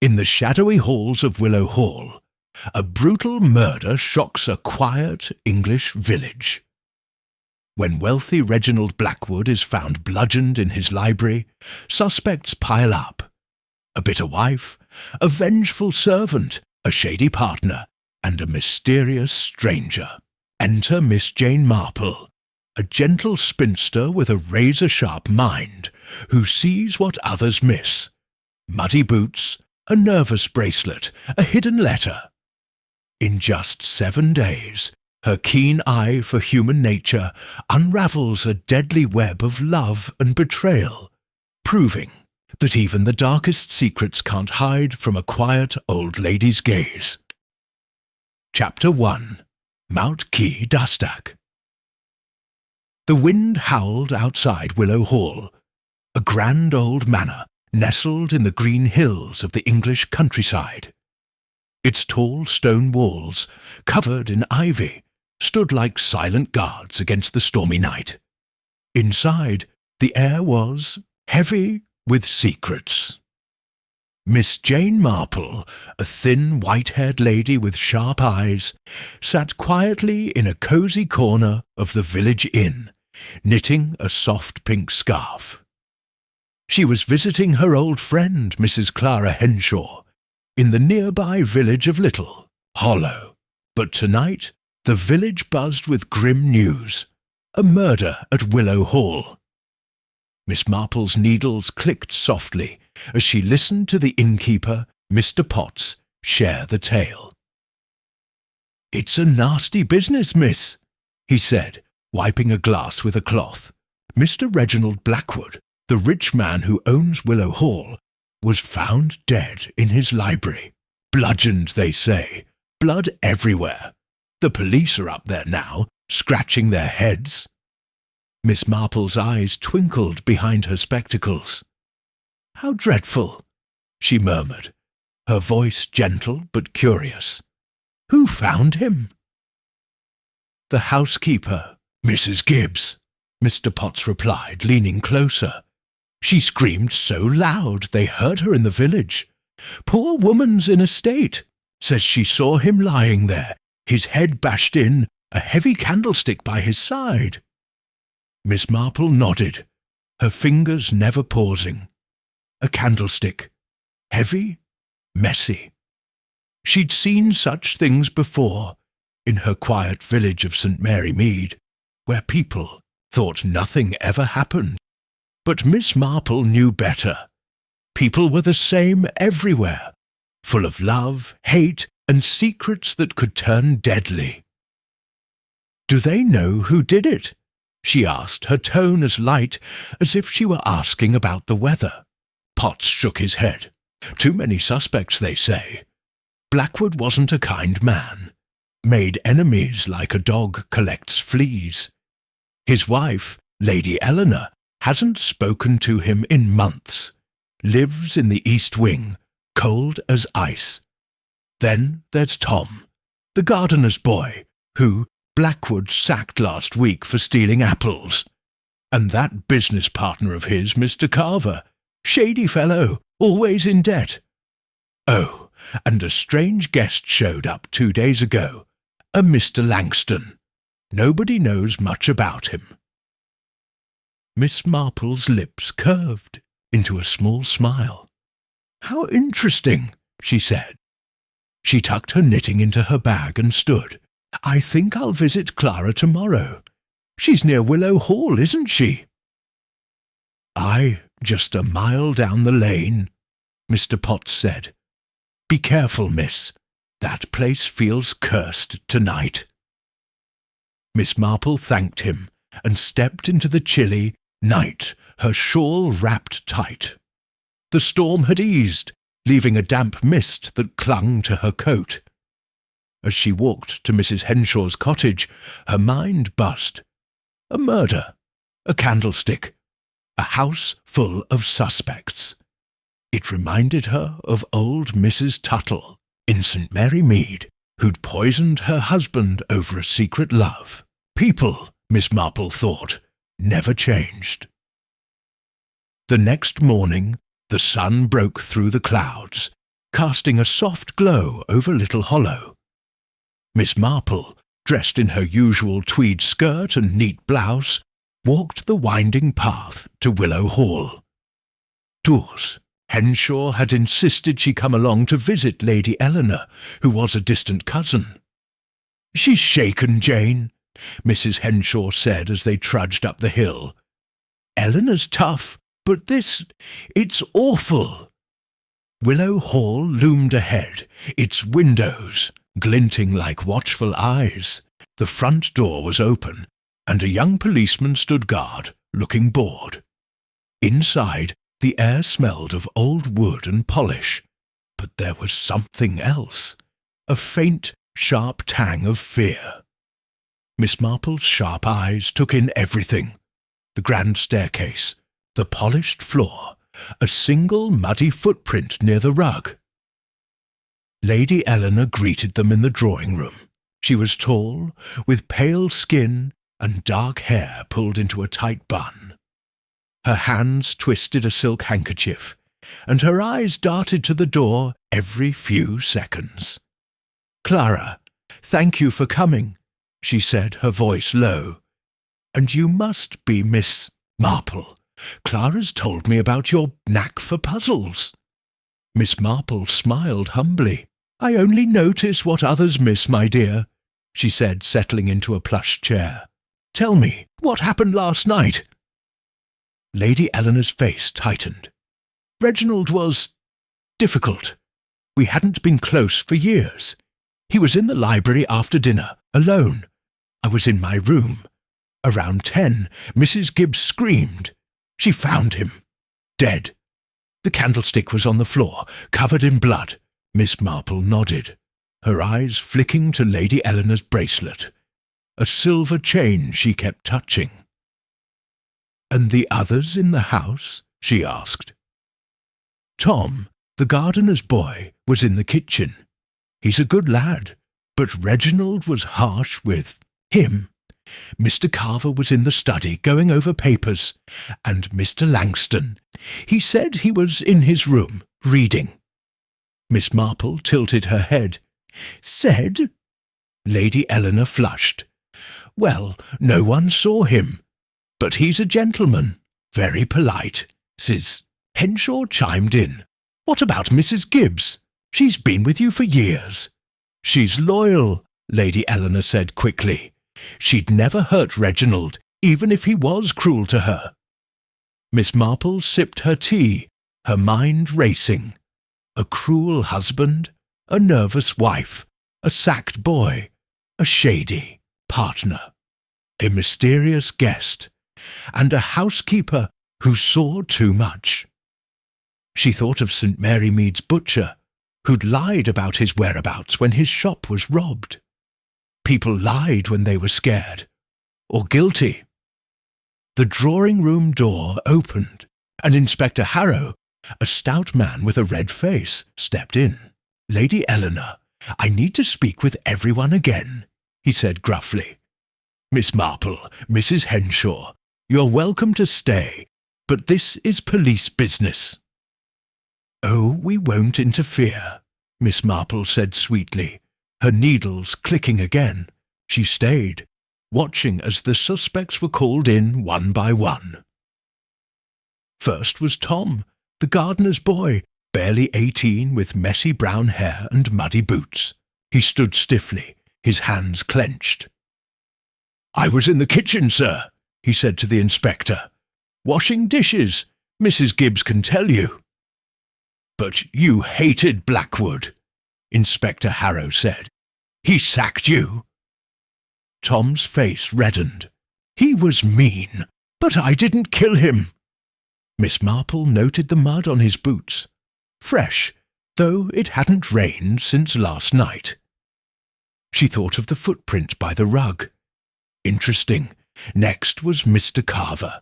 In the shadowy halls of Willow Hall, a brutal murder shocks a quiet English village. When wealthy Reginald Blackwood is found bludgeoned in his library, suspects pile up. A bitter wife, a vengeful servant, a shady partner, and a mysterious stranger. Enter Miss Jane Marple, a gentle spinster with a razor-sharp mind, who sees what others miss. Muddy boots, a nervous bracelet, a hidden letter. In just 7 days, her keen eye for human nature unravels a deadly web of love and betrayal, proving that even the darkest secrets can't hide from a quiet old lady's gaze. Chapter 1. Mount Key Dustak. The wind howled outside Willow Hall, a grand old manor nestled in the green hills of the English countryside. Its tall stone walls, covered in ivy, stood like silent guards against the stormy night. Inside, the air was heavy with secrets. Miss Jane Marple, a thin, white-haired lady with sharp eyes, sat quietly in a cosy corner of the village inn, knitting a soft pink scarf. She was visiting her old friend, Mrs. Clara Henshaw, in the nearby village of Little Hollow. But tonight, the village buzzed with grim news: a murder at Willow Hall. Miss Marple's needles clicked softly as she listened to the innkeeper, Mr. Potts, share the tale. "It's a nasty business, miss," he said, wiping a glass with a cloth. "Mr. Reginald Blackwood, the rich man who owns Willow Hall, was found dead in his library. Bludgeoned, they say. Blood everywhere. The police are up there now, scratching their heads." Miss Marple's eyes twinkled behind her spectacles. "How dreadful," she murmured, her voice gentle but curious. "Who found him?" "The housekeeper, Mrs. Gibbs," Mr. Potts replied, leaning closer. "She screamed so loud they heard her in the village. Poor woman's in a state. Says she saw him lying there, his head bashed in, a heavy candlestick by his side." Miss Marple nodded, her fingers never pausing. A candlestick. Heavy, messy. She'd seen such things before, in her quiet village of St. Mary Mead, where people thought nothing ever happened. But Miss Marple knew better. People were the same everywhere, full of love, hate, and secrets that could turn deadly. "Do they know who did it?" she asked, her tone as light as if she were asking about the weather. Potts shook his head. "Too many suspects, they say. Blackwood wasn't a kind man. Made enemies like a dog collects fleas. His wife, Lady Eleanor, hasn't spoken to him in months. Lives in the East Wing, cold as ice. Then there's Tom, the gardener's boy, who Blackwood sacked last week for stealing apples. And that business partner of his, Mr. Carver. Shady fellow, always in debt. Oh, and a strange guest showed up 2 days ago, a Mr. Langston. Nobody knows much about him." Miss Marple's lips curved into a small smile. "How interesting," she said. She tucked her knitting into her bag and stood. "I think I'll visit Clara tomorrow. She's near Willow Hall, isn't she?" "Aye, just a mile down the lane," Mr. Potts said. "Be careful, miss. That place feels cursed tonight." Miss Marple thanked him and stepped into the chilly night, her shawl wrapped tight. The storm had eased, leaving a damp mist that clung to her coat. As she walked to Mrs. Henshaw's cottage, her mind buzzed. A murder, a candlestick, a house full of suspects. It reminded her of old Mrs. Tuttle in St. Mary Mead, who'd poisoned her husband over a secret love. People, Miss Marple thought, never changed. The next morning, the sun broke through the clouds, casting a soft glow over Little Hollow. Miss Marple, dressed in her usual tweed skirt and neat blouse, walked the winding path to Willow Hall. Dawes, Henshaw had insisted she come along to visit Lady Eleanor, who was a distant cousin. "She's shaken, Jane," Mrs. Henshaw said as they trudged up the hill. "Eleanor's tough, but it's awful." Willow Hall loomed ahead, its windows glinting like watchful eyes. The front door was open, and a young policeman stood guard, looking bored. Inside, the air smelled of old wood and polish, but there was something else, a faint, sharp tang of fear. Miss Marple's sharp eyes took in everything: the grand staircase, the polished floor, a single muddy footprint near the rug. Lady Eleanor greeted them in the drawing-room. She was tall, with pale skin and dark hair pulled into a tight bun. Her hands twisted a silk handkerchief, and her eyes darted to the door every few seconds. "Clara, thank you for coming," she said, her voice low. "And you must be Miss Marple. Clara's told me about your knack for puzzles." Miss Marple smiled humbly. "I only notice what others miss, my dear," she said, settling into a plush chair. "Tell me, what happened last night?" Lady Eleanor's face tightened. "Reginald was difficult. We hadn't been close for years. He was in the library after dinner, alone. I was in my room. Around 10, Mrs. Gibbs screamed. She found him, dead. The candlestick was on the floor, covered in blood." Miss Marple nodded, her eyes flicking to Lady Eleanor's bracelet, a silver chain she kept touching. "And the others in the house?" she asked. "Tom, the gardener's boy, was in the kitchen. He's a good lad, but Reginald was harsh with him. Mr. Carver was in the study going over papers, and Mr. Langston, he said he was in his room, reading." Miss Marple tilted her head. "Said?" Lady Eleanor flushed. "Well, no one saw him. But he's a gentleman, very polite, Sis." Henshaw chimed in. "What about Mrs. Gibbs? She's been with you for years." "She's loyal," Lady Eleanor said quickly. "She'd never hurt Reginald, even if he was cruel to her." Miss Marple sipped her tea, her mind racing. A cruel husband, a nervous wife, a sacked boy, a shady partner, a mysterious guest, and a housekeeper who saw too much. She thought of St. Mary Mead's butcher, who'd lied about his whereabouts when his shop was robbed. People lied when they were scared, or guilty. The drawing-room door opened, and Inspector Harrow, a stout man with a red face, stepped in. "Lady Eleanor, I need to speak with everyone again," he said gruffly. "Miss Marple, Mrs. Henshaw, you're welcome to stay, but this is police business." "Oh, we won't interfere," Miss Marple said sweetly, her needles clicking again. She stayed, watching as the suspects were called in one by one. First was Tom, the gardener's boy, barely 18, with messy brown hair and muddy boots. He stood stiffly, his hands clenched. "I was in the kitchen, sir," he said to the inspector. "Washing dishes. Mrs. Gibbs can tell you." "But you hated Blackwood," Inspector Harrow said. "He sacked you." Tom's face reddened. "He was mean, but I didn't kill him." Miss Marple noted the mud on his boots. Fresh, though it hadn't rained since last night. She thought of the footprint by the rug. Interesting. Next was Mr. Carver,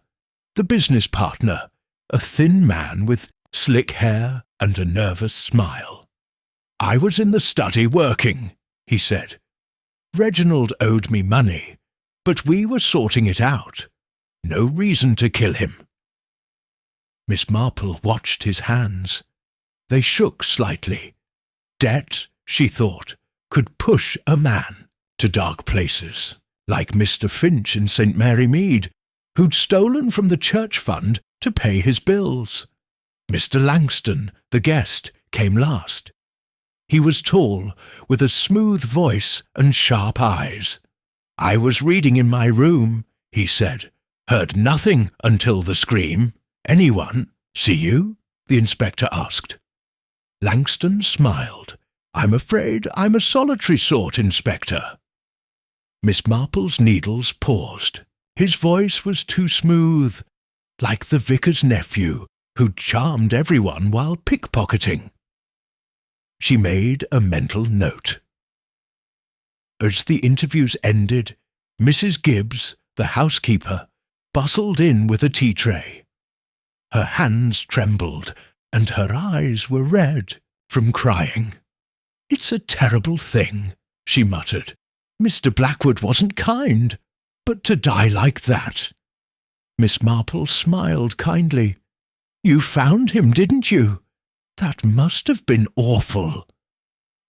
the business partner, a thin man with slick hair and a nervous smile. "I was in the study working," he said. "Reginald owed me money, but we were sorting it out. No reason to kill him." Miss Marple watched his hands. They shook slightly, Debt, she thought, could push a man to dark places, like Mr. Finch in St. Mary Mead, who'd stolen from the church fund to pay his bills. Mr. Langston, the guest, came last. He was tall, with a smooth voice and sharp eyes. "I was reading in my room," he said. "Heard nothing until the scream. Anyone see you?" the inspector asked. Langston smiled. "I'm afraid I'm a solitary sort, Inspector." Miss Marple's needles paused. His voice was too smooth, like the vicar's nephew, who charmed everyone while pickpocketing. She made a mental note. As the interviews ended, Mrs. Gibbs, the housekeeper, bustled in with a tea tray. Her hands trembled, and her eyes were red from crying. "It's a terrible thing," she muttered. "Mr. Blackwood wasn't kind, but to die like that." Miss Marple smiled kindly. "You found him, didn't you? That must have been awful."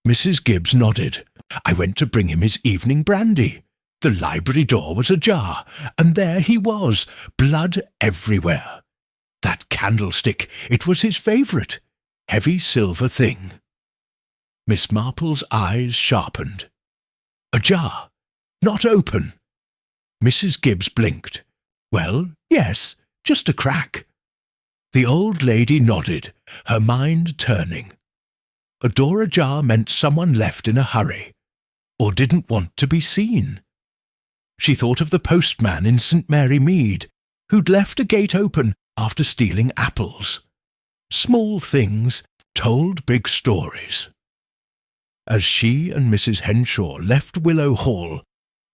Mrs. Gibbs nodded. "I went to bring him his evening brandy. The library door was ajar, and there he was, blood everywhere. That candlestick, it was his favourite, heavy silver thing." Miss Marple's eyes sharpened. "Ajar, not open." Mrs. Gibbs blinked. "Well, yes, just a crack." The old lady nodded, her mind turning. A door ajar meant someone left in a hurry, or didn't want to be seen. She thought of the postman in St. Mary Mead, who'd left a gate open after stealing apples. Small things told big stories. As she and Mrs. Henshaw left Willow Hall,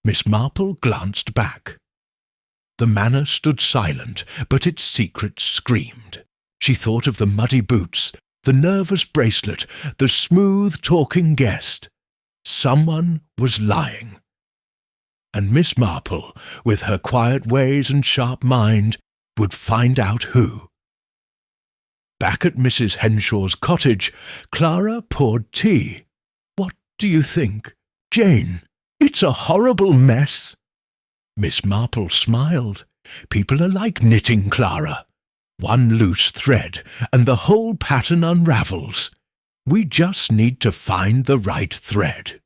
Miss Marple glanced back. The manor stood silent, but its secrets screamed. She thought of the muddy boots, the nervous bracelet, the smooth-talking guest. Someone was lying. And Miss Marple, with her quiet ways and sharp mind, would find out who. Back at Mrs. Henshaw's cottage, Clara poured tea. "What do you think, Jane? It's a horrible mess." Miss Marple smiled. "People are like knitting, Clara. One loose thread, and the whole pattern unravels. We just need to find the right thread."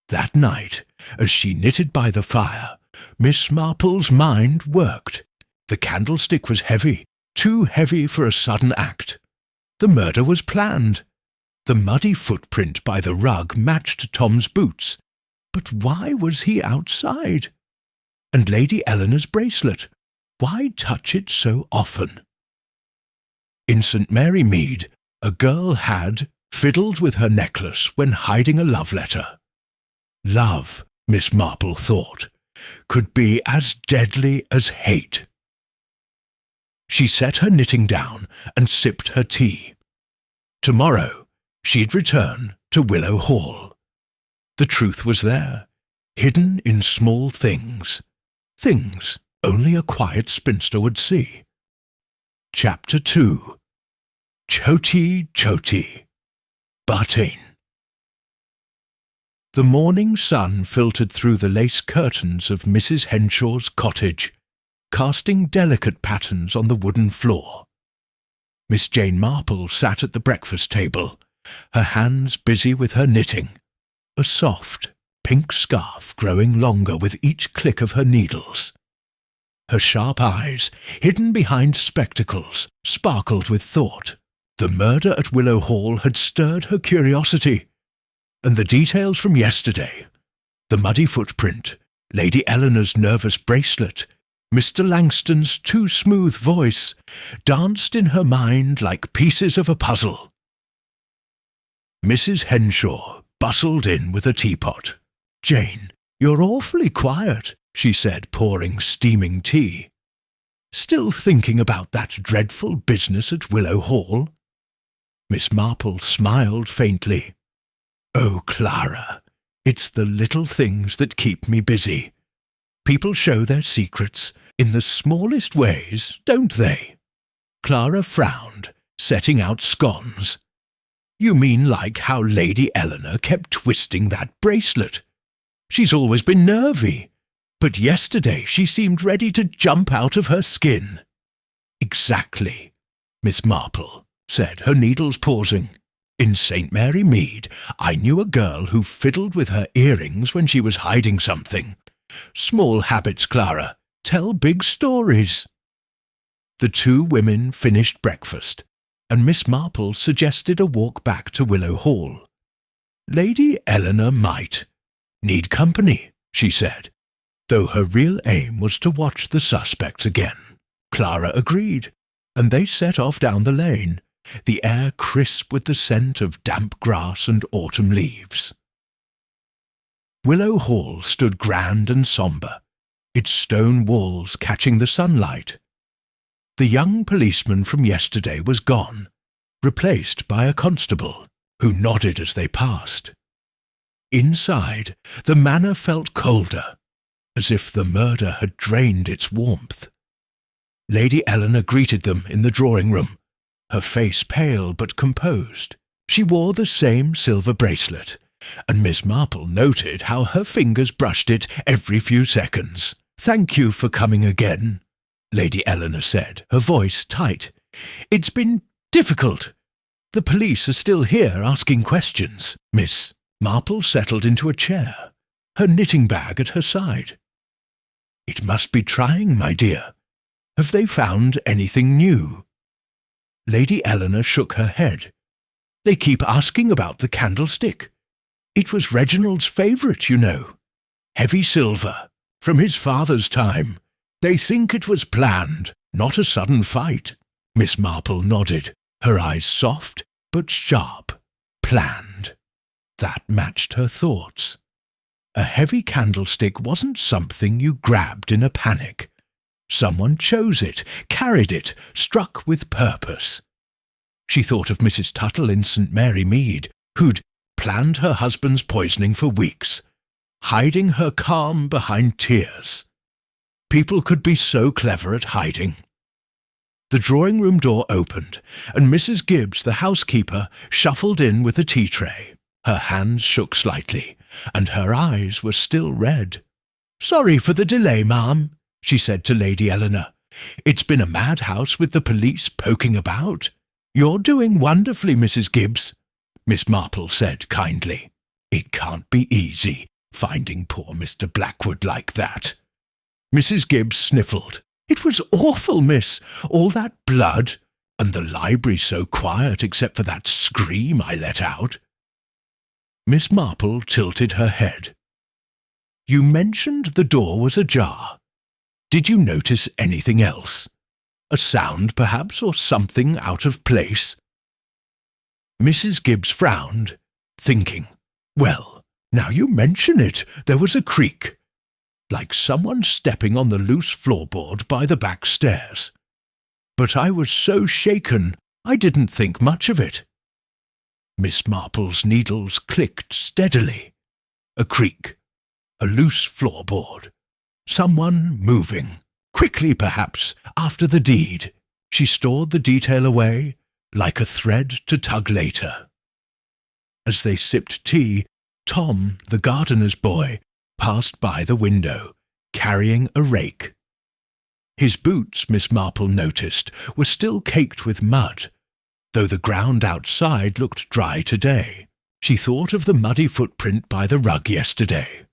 That night, as she knitted by the fire, Miss Marple's mind worked. The candlestick was heavy, too heavy for a sudden act. The murder was planned. The muddy footprint by the rug matched Tom's boots. But why was he outside? And Lady Eleanor's bracelet, why touch it so often? In St. Mary Mead, a girl had fiddled with her necklace when hiding a love letter. Love, Miss Marple thought, could be as deadly as hate. She set her knitting down and sipped her tea. Tomorrow she'd return to Willow Hall. The truth was there, hidden in small things. Things only a quiet spinster would see. Chapter 2. Choti Choti. Bartane. The morning sun filtered through the lace curtains of Mrs. Henshaw's cottage, casting delicate patterns on the wooden floor. Miss Jane Marple sat at the breakfast table, her hands busy with her knitting, a soft, pink scarf growing longer with each click of her needles. Her sharp eyes, hidden behind spectacles, sparkled with thought. The murder at Willow Hall had stirred her curiosity, and the details from yesterday, the muddy footprint, Lady Eleanor's nervous bracelet, Mr. Langston's too smooth voice, danced in her mind like pieces of a puzzle. Mrs. Henshaw bustled in with a teapot. "Jane, you're awfully quiet," she said, pouring steaming tea. "Still thinking about that dreadful business at Willow Hall?" Miss Marple smiled faintly. "Oh, Clara, it's the little things that keep me busy. People show their secrets in the smallest ways, don't they?" Clara frowned, setting out scones. You mean like how Lady Eleanor kept twisting that bracelet. She's always been nervy, but yesterday she seemed ready to jump out of her skin." "Exactly," Miss Marple said, her needles pausing. "In St. Mary Mead, I knew a girl who fiddled with her earrings when she was hiding something. Small habits, Clara, tell big stories." The two women finished breakfast, and Miss Marple suggested a walk back to Willow Hall. Lady Eleanor might need company, she said, though her real aim was to watch the suspects again. Clara agreed, and they set off down the lane, the air crisp with the scent of damp grass and autumn leaves. Willow Hall stood grand and sombre, its stone walls catching the sunlight. The young policeman from yesterday was gone, replaced by a constable, who nodded as they passed. Inside, the manor felt colder, as if the murder had drained its warmth. Lady Eleanor greeted them in the drawing-room, her face pale but composed. She wore the same silver bracelet, and Miss Marple noted how her fingers brushed it every few seconds. "Thank you for coming again," Lady Eleanor said, her voice tight. "It's been difficult. The police are still here asking questions." Miss Marple settled into a chair, her knitting bag at her side. "It must be trying, my dear. Have they found anything new?" Lady Eleanor shook her head. "They keep asking about the candlestick. It was Reginald's favourite, you know. Heavy silver, from his father's time. They think it was planned, not a sudden fight." Miss Marple nodded, her eyes soft but sharp. Planned. That matched her thoughts. A heavy candlestick wasn't something you grabbed in a panic. Someone chose it, carried it, struck with purpose. She thought of Mrs. Tuttle in St. Mary Mead, who'd planned her husband's poisoning for weeks, hiding her calm behind tears. People could be so clever at hiding. The drawing-room door opened, and Mrs. Gibbs, the housekeeper, shuffled in with a tea-tray. Her hands shook slightly, and her eyes were still red. "Sorry for the delay, ma'am," she said to Lady Eleanor. "It's been a madhouse with the police poking about." "You're doing wonderfully, Mrs. Gibbs," Miss Marple said kindly. "It can't be easy, finding poor Mr. Blackwood like that." Mrs. Gibbs sniffled. "It was awful, miss, all that blood, and the library so quiet except for that scream I let out." Miss Marple tilted her head. "You mentioned the door was ajar. Did you notice anything else? A sound, perhaps, or something out of place?" Mrs. Gibbs frowned, thinking. "Well, now you mention it, there was a creak, like someone stepping on the loose floorboard by the back stairs. But I was so shaken, I didn't think much of it." Miss Marple's needles clicked steadily. A creak, a loose floorboard, someone moving, quickly perhaps, after the deed. She stored the detail away, like a thread to tug later. As they sipped tea, Tom, the gardener's boy, passed by the window, carrying a rake. His boots, Miss Marple noticed, were still caked with mud, though the ground outside looked dry today. She thought of the muddy footprint by the rug yesterday.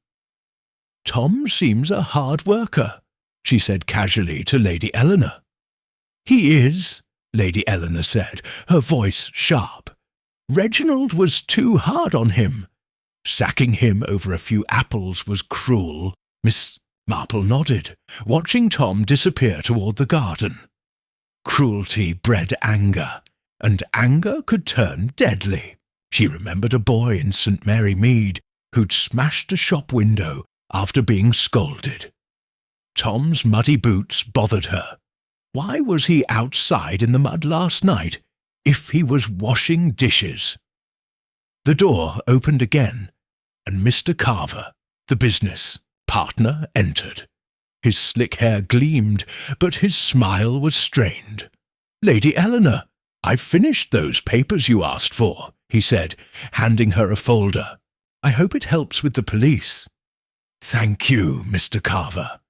"Tom seems a hard worker," she said casually to Lady Eleanor. "He is," Lady Eleanor said, her voice sharp. "Reginald was too hard on him. Sacking him over a few apples was cruel." Miss Marple nodded, watching Tom disappear toward the garden. Cruelty bred anger, and anger could turn deadly. She remembered a boy in St. Mary Mead who'd smashed a shop window after being scolded. Tom's muddy boots bothered her. Why was he outside in the mud last night if he was washing dishes? The door opened again, and Mr. Carver, the business partner, entered. His slick hair gleamed, but his smile was strained. "Lady Eleanor, I've finished those papers you asked for," he said, handing her a folder. "I hope it helps with the police." "Thank you, Mr. Carver,"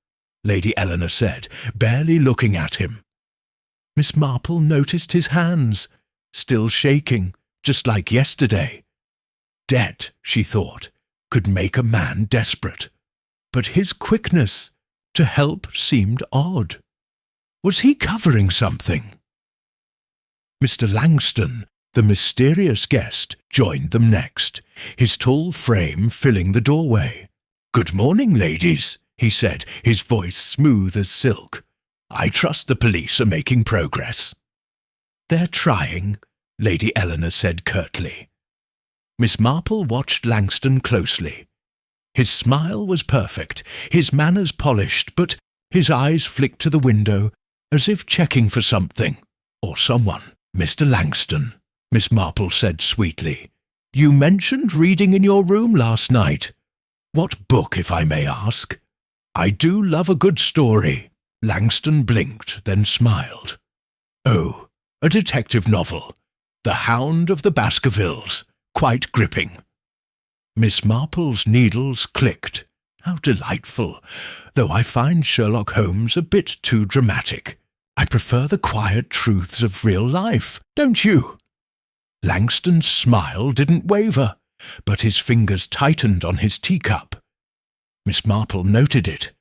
Lady Eleanor said, barely looking at him. Miss Marple noticed his hands, still shaking, just like yesterday. Debt, she thought, could make a man desperate, but his quickness to help seemed odd. Was he covering something? Mr. Langston, the mysterious guest, joined them next, his tall frame filling the doorway. "Good morning, ladies," he said, his voice smooth as silk. "I trust the police are making progress." "They're trying," Lady Eleanor said curtly. Miss Marple watched Langston closely. His smile was perfect, his manners polished, but his eyes flicked to the window as if checking for something or someone. "Mr. Langston," Miss Marple said sweetly, "you mentioned reading in your room last night. What book, if I may ask?" "I do love a good story." Langston blinked, then smiled. "Oh, a detective novel. The Hound of the Baskervilles. Quite gripping." Miss Marple's needles clicked. "How delightful, though I find Sherlock Holmes a bit too dramatic. I prefer the quiet truths of real life, don't you?" Langston's smile didn't waver, but his fingers tightened on his teacup. Miss Marple noted it.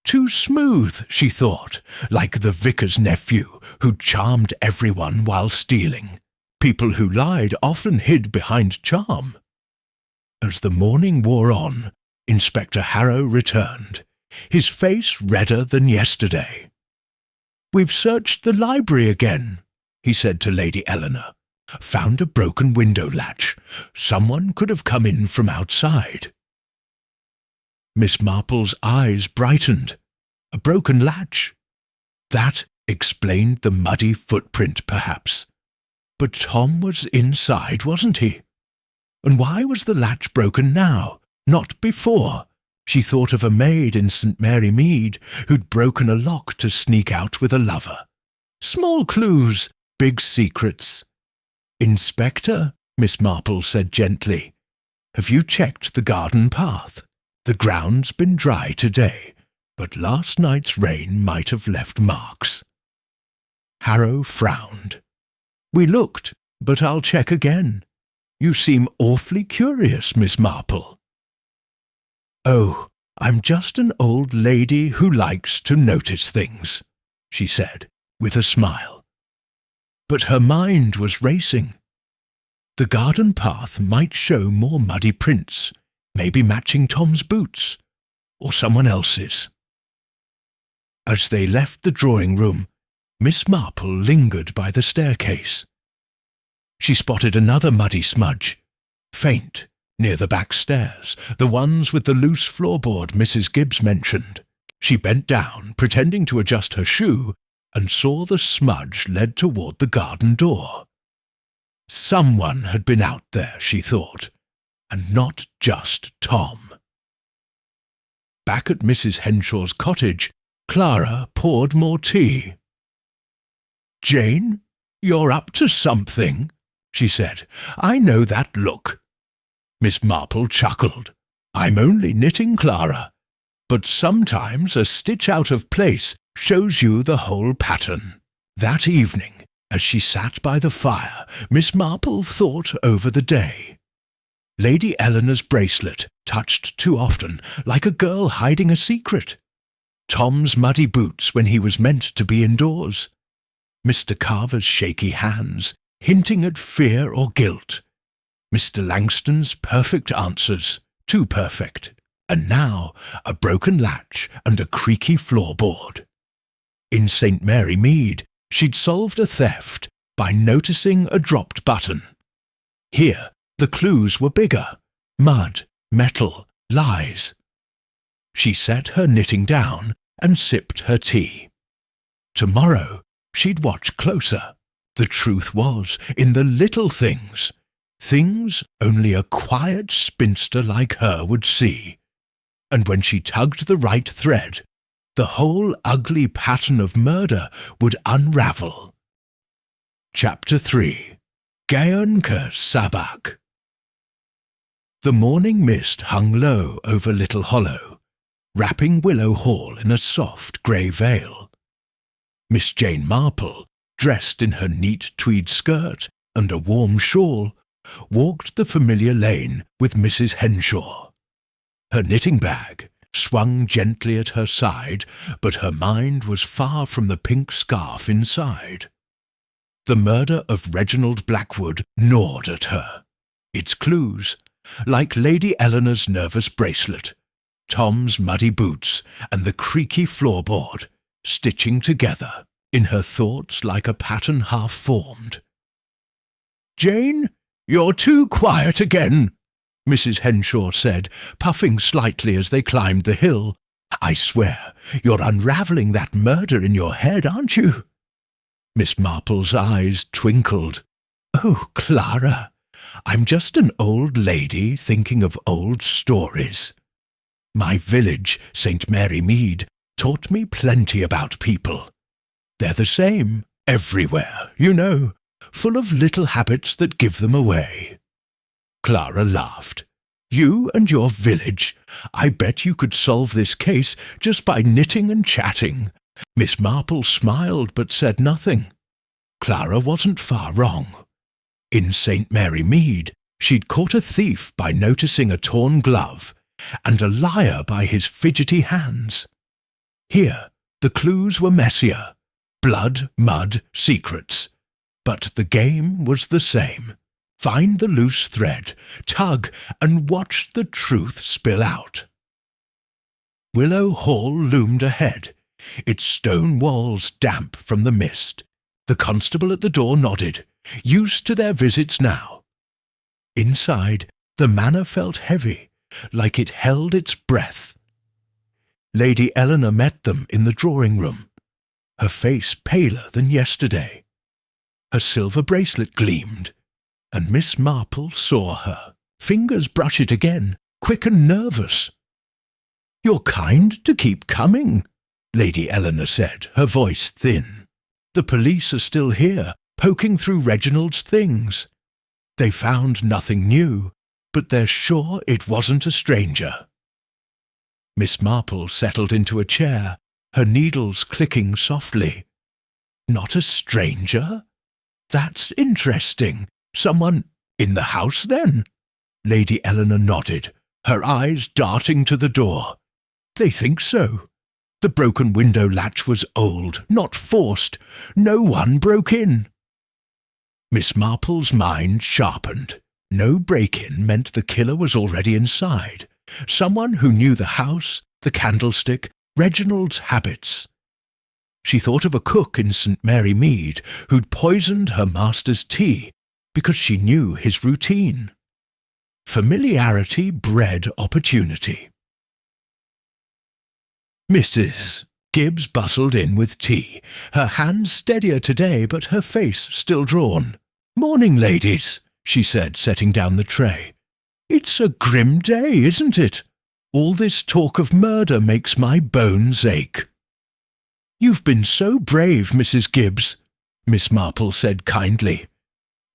Too smooth, she thought, like the vicar's nephew who charmed everyone while stealing. People who lied often hid behind charm. As the morning wore on, Inspector Harrow returned, his face redder than yesterday. "We've searched the library again," he said to Lady Eleanor. "Found a broken window latch. Someone could have come in from outside." Miss Marple's eyes brightened. A broken latch. That explained the muddy footprint, perhaps. But Tom was inside, wasn't he? And why was the latch broken now, not before? She thought of a maid in St. Mary Mead who'd broken a lock to sneak out with a lover. Small clues, big secrets. "Inspector," Miss Marple said gently, "have you checked the garden path? The ground's been dry today, but last night's rain might have left marks." Harrow frowned. "We looked, but I'll check again. You seem awfully curious, Miss Marple." "Oh, I'm just an old lady who likes to notice things," she said, with a smile. But her mind was racing. The garden path might show more muddy prints, maybe matching Tom's boots, or someone else's. As they left the drawing-room, Miss Marple lingered by the staircase. She spotted another muddy smudge, faint, near the back stairs, the ones with the loose floorboard Mrs. Gibbs mentioned. She bent down, pretending to adjust her shoe, and saw the smudge led toward the garden door. Someone had been out there, she thought, and not just Tom. Back at Mrs. Henshaw's cottage, Clara poured more tea. "Jane, you're up to something," she said. "I know that look." Miss Marple chuckled. "I'm only knitting, Clara, but sometimes a stitch out of place shows you the whole pattern." That evening, as she sat by the fire, Miss Marple thought over the day. Lady Eleanor's bracelet, touched too often, like a girl hiding a secret. Tom's muddy boots when he was meant to be indoors. Mr. Carver's shaky hands, hinting at fear or guilt. Mr. Langston's perfect answers, too perfect. And now a broken latch and a creaky floorboard. In St. Mary Mead, she'd solved a theft by noticing a dropped button. Here, the clues were bigger. Mud, metal, lies. She set her knitting down and sipped her tea. Tomorrow, she'd watch closer. The truth was in the little things. Things only a quiet spinster like her would see. And when she tugged the right thread, the whole ugly pattern of murder would unravel. Chapter 3. Gaeonka Sabak. The morning mist hung low over Little Hollow, wrapping Willow Hall in a soft grey veil. Miss Jane Marple, dressed in her neat tweed skirt and a warm shawl, walked the familiar lane with Mrs. Henshaw. Her knitting bag swung gently at her side, but her mind was far from the pink scarf inside. The murder of Reginald Blackwood gnawed at her. Its clues, like Lady Eleanor's nervous bracelet, Tom's muddy boots, and the creaky floorboard, stitching together in her thoughts like a pattern half-formed. "Jane, you're too quiet again," Mrs. Henshaw said, puffing slightly as they climbed the hill. "I swear, you're unravelling that murder in your head, aren't you?" Miss Marple's eyes twinkled. "Oh, Clara, I'm just an old lady thinking of old stories. My village, St. Mary Mead, taught me plenty about people. They're the same everywhere, you know, full of little habits that give them away." Clara laughed. "You and your village. I bet you could solve this case just by knitting and chatting." Miss Marple smiled but said nothing. Clara wasn't far wrong. In St. Mary Mead, she'd caught a thief by noticing a torn glove, and a liar by his fidgety hands. Here, the clues were messier. Blood, mud, secrets. But the game was the same. Find the loose thread, tug, and watch the truth spill out. Willow Hall loomed ahead, its stone walls damp from the mist. The constable at the door nodded, used to their visits now. Inside, the manor felt heavy, like it held its breath. Lady Eleanor met them in the drawing-room, her face paler than yesterday. Her silver bracelet gleamed, and Miss Marple saw her, fingers brush it again, quick and nervous. "You're kind to keep coming," Lady Eleanor said, her voice thin. "The police are still here, poking through Reginald's things. They found nothing new, but they're sure it wasn't a stranger." Miss Marple settled into a chair, her needles clicking softly. "Not a stranger? That's interesting. Someone in the house, then?" Lady Eleanor nodded, her eyes darting to the door. "They think so. The broken window latch was old, not forced. No one broke in." Miss Marple's mind sharpened. No break-in meant the killer was already inside. Someone who knew the house, the candlestick, Reginald's habits. She thought of a cook in St. Mary Mead who'd poisoned her master's tea because she knew his routine. Familiarity bred opportunity. Mrs. Gibbs bustled in with tea, her hands steadier today but her face still drawn. "Morning, ladies," she said, setting down the tray. "It's a grim day, isn't it? All this talk of murder makes my bones ache." "You've been so brave, Mrs. Gibbs," Miss Marple said kindly.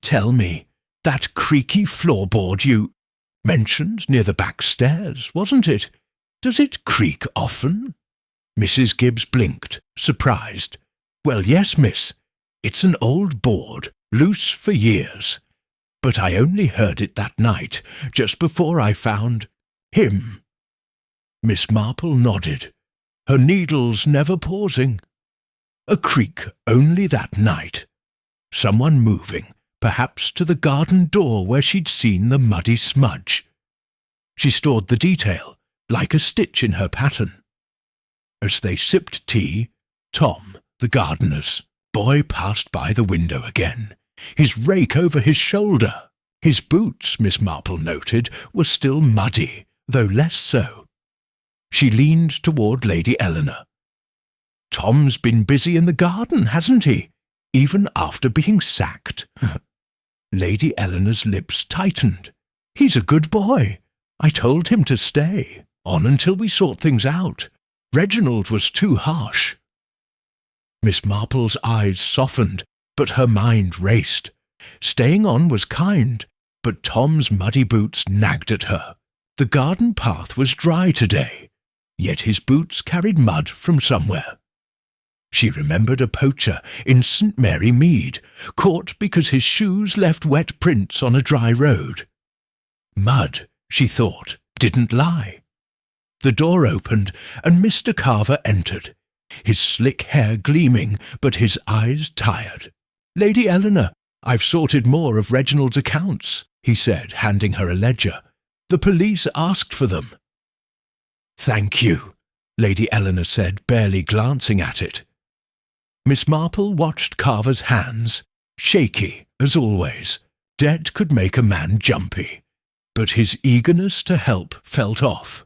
"Tell me, that creaky floorboard you mentioned near the back stairs, wasn't it? Does it creak often?" Mrs. Gibbs blinked, surprised. "Well, yes, miss. It's an old board, loose for years. But I only heard it that night, just before I found him." Miss Marple nodded, her needles never pausing. A creak only that night. Someone moving, perhaps to the garden door where she'd seen the muddy smudge. She stored the detail, like a stitch in her pattern. As they sipped tea, Tom, the gardener's boy, passed by the window again, his rake over his shoulder. His boots, Miss Marple noted, were still muddy, though less so. She leaned toward Lady Eleanor. "Tom's been busy in the garden, hasn't he? Even after being sacked?" Lady Eleanor's lips tightened. "He's a good boy. I told him to stay, on until we sort things out. Reginald was too harsh." Miss Marple's eyes softened, but her mind raced. Staying on was kind, but Tom's muddy boots nagged at her. The garden path was dry today, yet his boots carried mud from somewhere. She remembered a poacher in St. Mary Mead, caught because his shoes left wet prints on a dry road. Mud, she thought, didn't lie. The door opened, and Mr. Carver entered, his slick hair gleaming, but his eyes tired. "Lady Eleanor, I've sorted more of Reginald's accounts," he said, handing her a ledger. "The police asked for them." "Thank you," Lady Eleanor said, barely glancing at it. Miss Marple watched Carver's hands, shaky as always. Debt could make a man jumpy, but his eagerness to help felt off,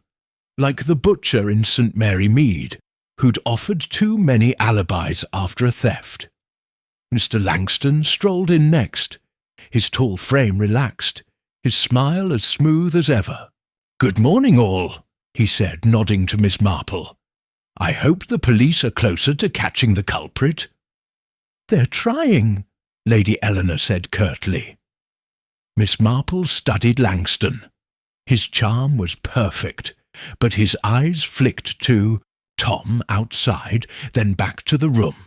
like the butcher in St. Mary Mead, who'd offered too many alibis after a theft. Mr. Langston strolled in next, his tall frame relaxed, his smile as smooth as ever. "Good morning, all," he said, nodding to Miss Marple. "I hope the police are closer to catching the culprit." "They're trying," Lady Eleanor said curtly. Miss Marple studied Langston. His charm was perfect, but his eyes flicked to Tom outside, then back to the room.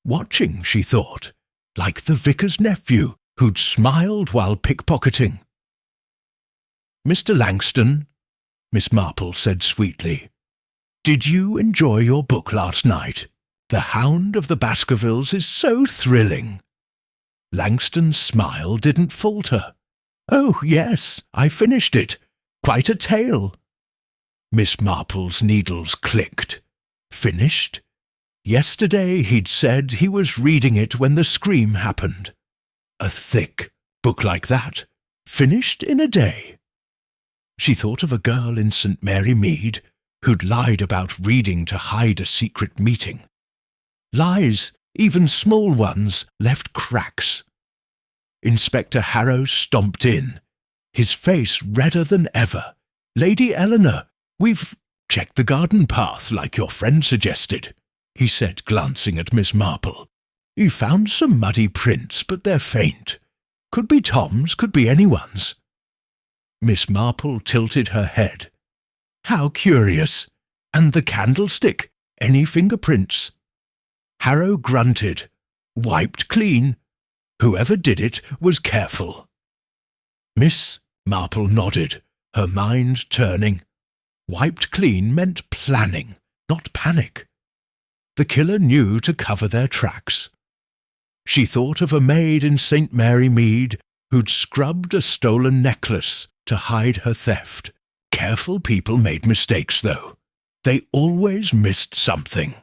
Watching, she thought, like the vicar's nephew who'd smiled while pickpocketing. "Mr. Langston," Miss Marple said sweetly, "did you enjoy your book last night? The Hound of the Baskervilles is so thrilling." Langston's smile didn't falter. "Oh, yes, I finished it. Quite a tale." Miss Marple's needles clicked. Finished? Yesterday he'd said he was reading it when the scream happened. A thick book like that, finished in a day. She thought of a girl in St. Mary Mead who'd lied about reading to hide a secret meeting. Lies, even small ones, left cracks. Inspector Harrow stomped in, his face redder than ever. "Lady Eleanor, we've checked the garden path like your friend suggested," he said, glancing at Miss Marple. "You found some muddy prints, but they're faint. Could be Tom's, could be anyone's." Miss Marple tilted her head. "How curious! And the candlestick? Any fingerprints?" Harrow grunted. "Wiped clean. Whoever did it was careful." Miss Marple nodded, her mind turning. Wiped clean meant planning, not panic. The killer knew to cover their tracks. She thought of a maid in St. Mary Mead who'd scrubbed a stolen necklace to hide her theft. Careful people made mistakes, though. They always missed something.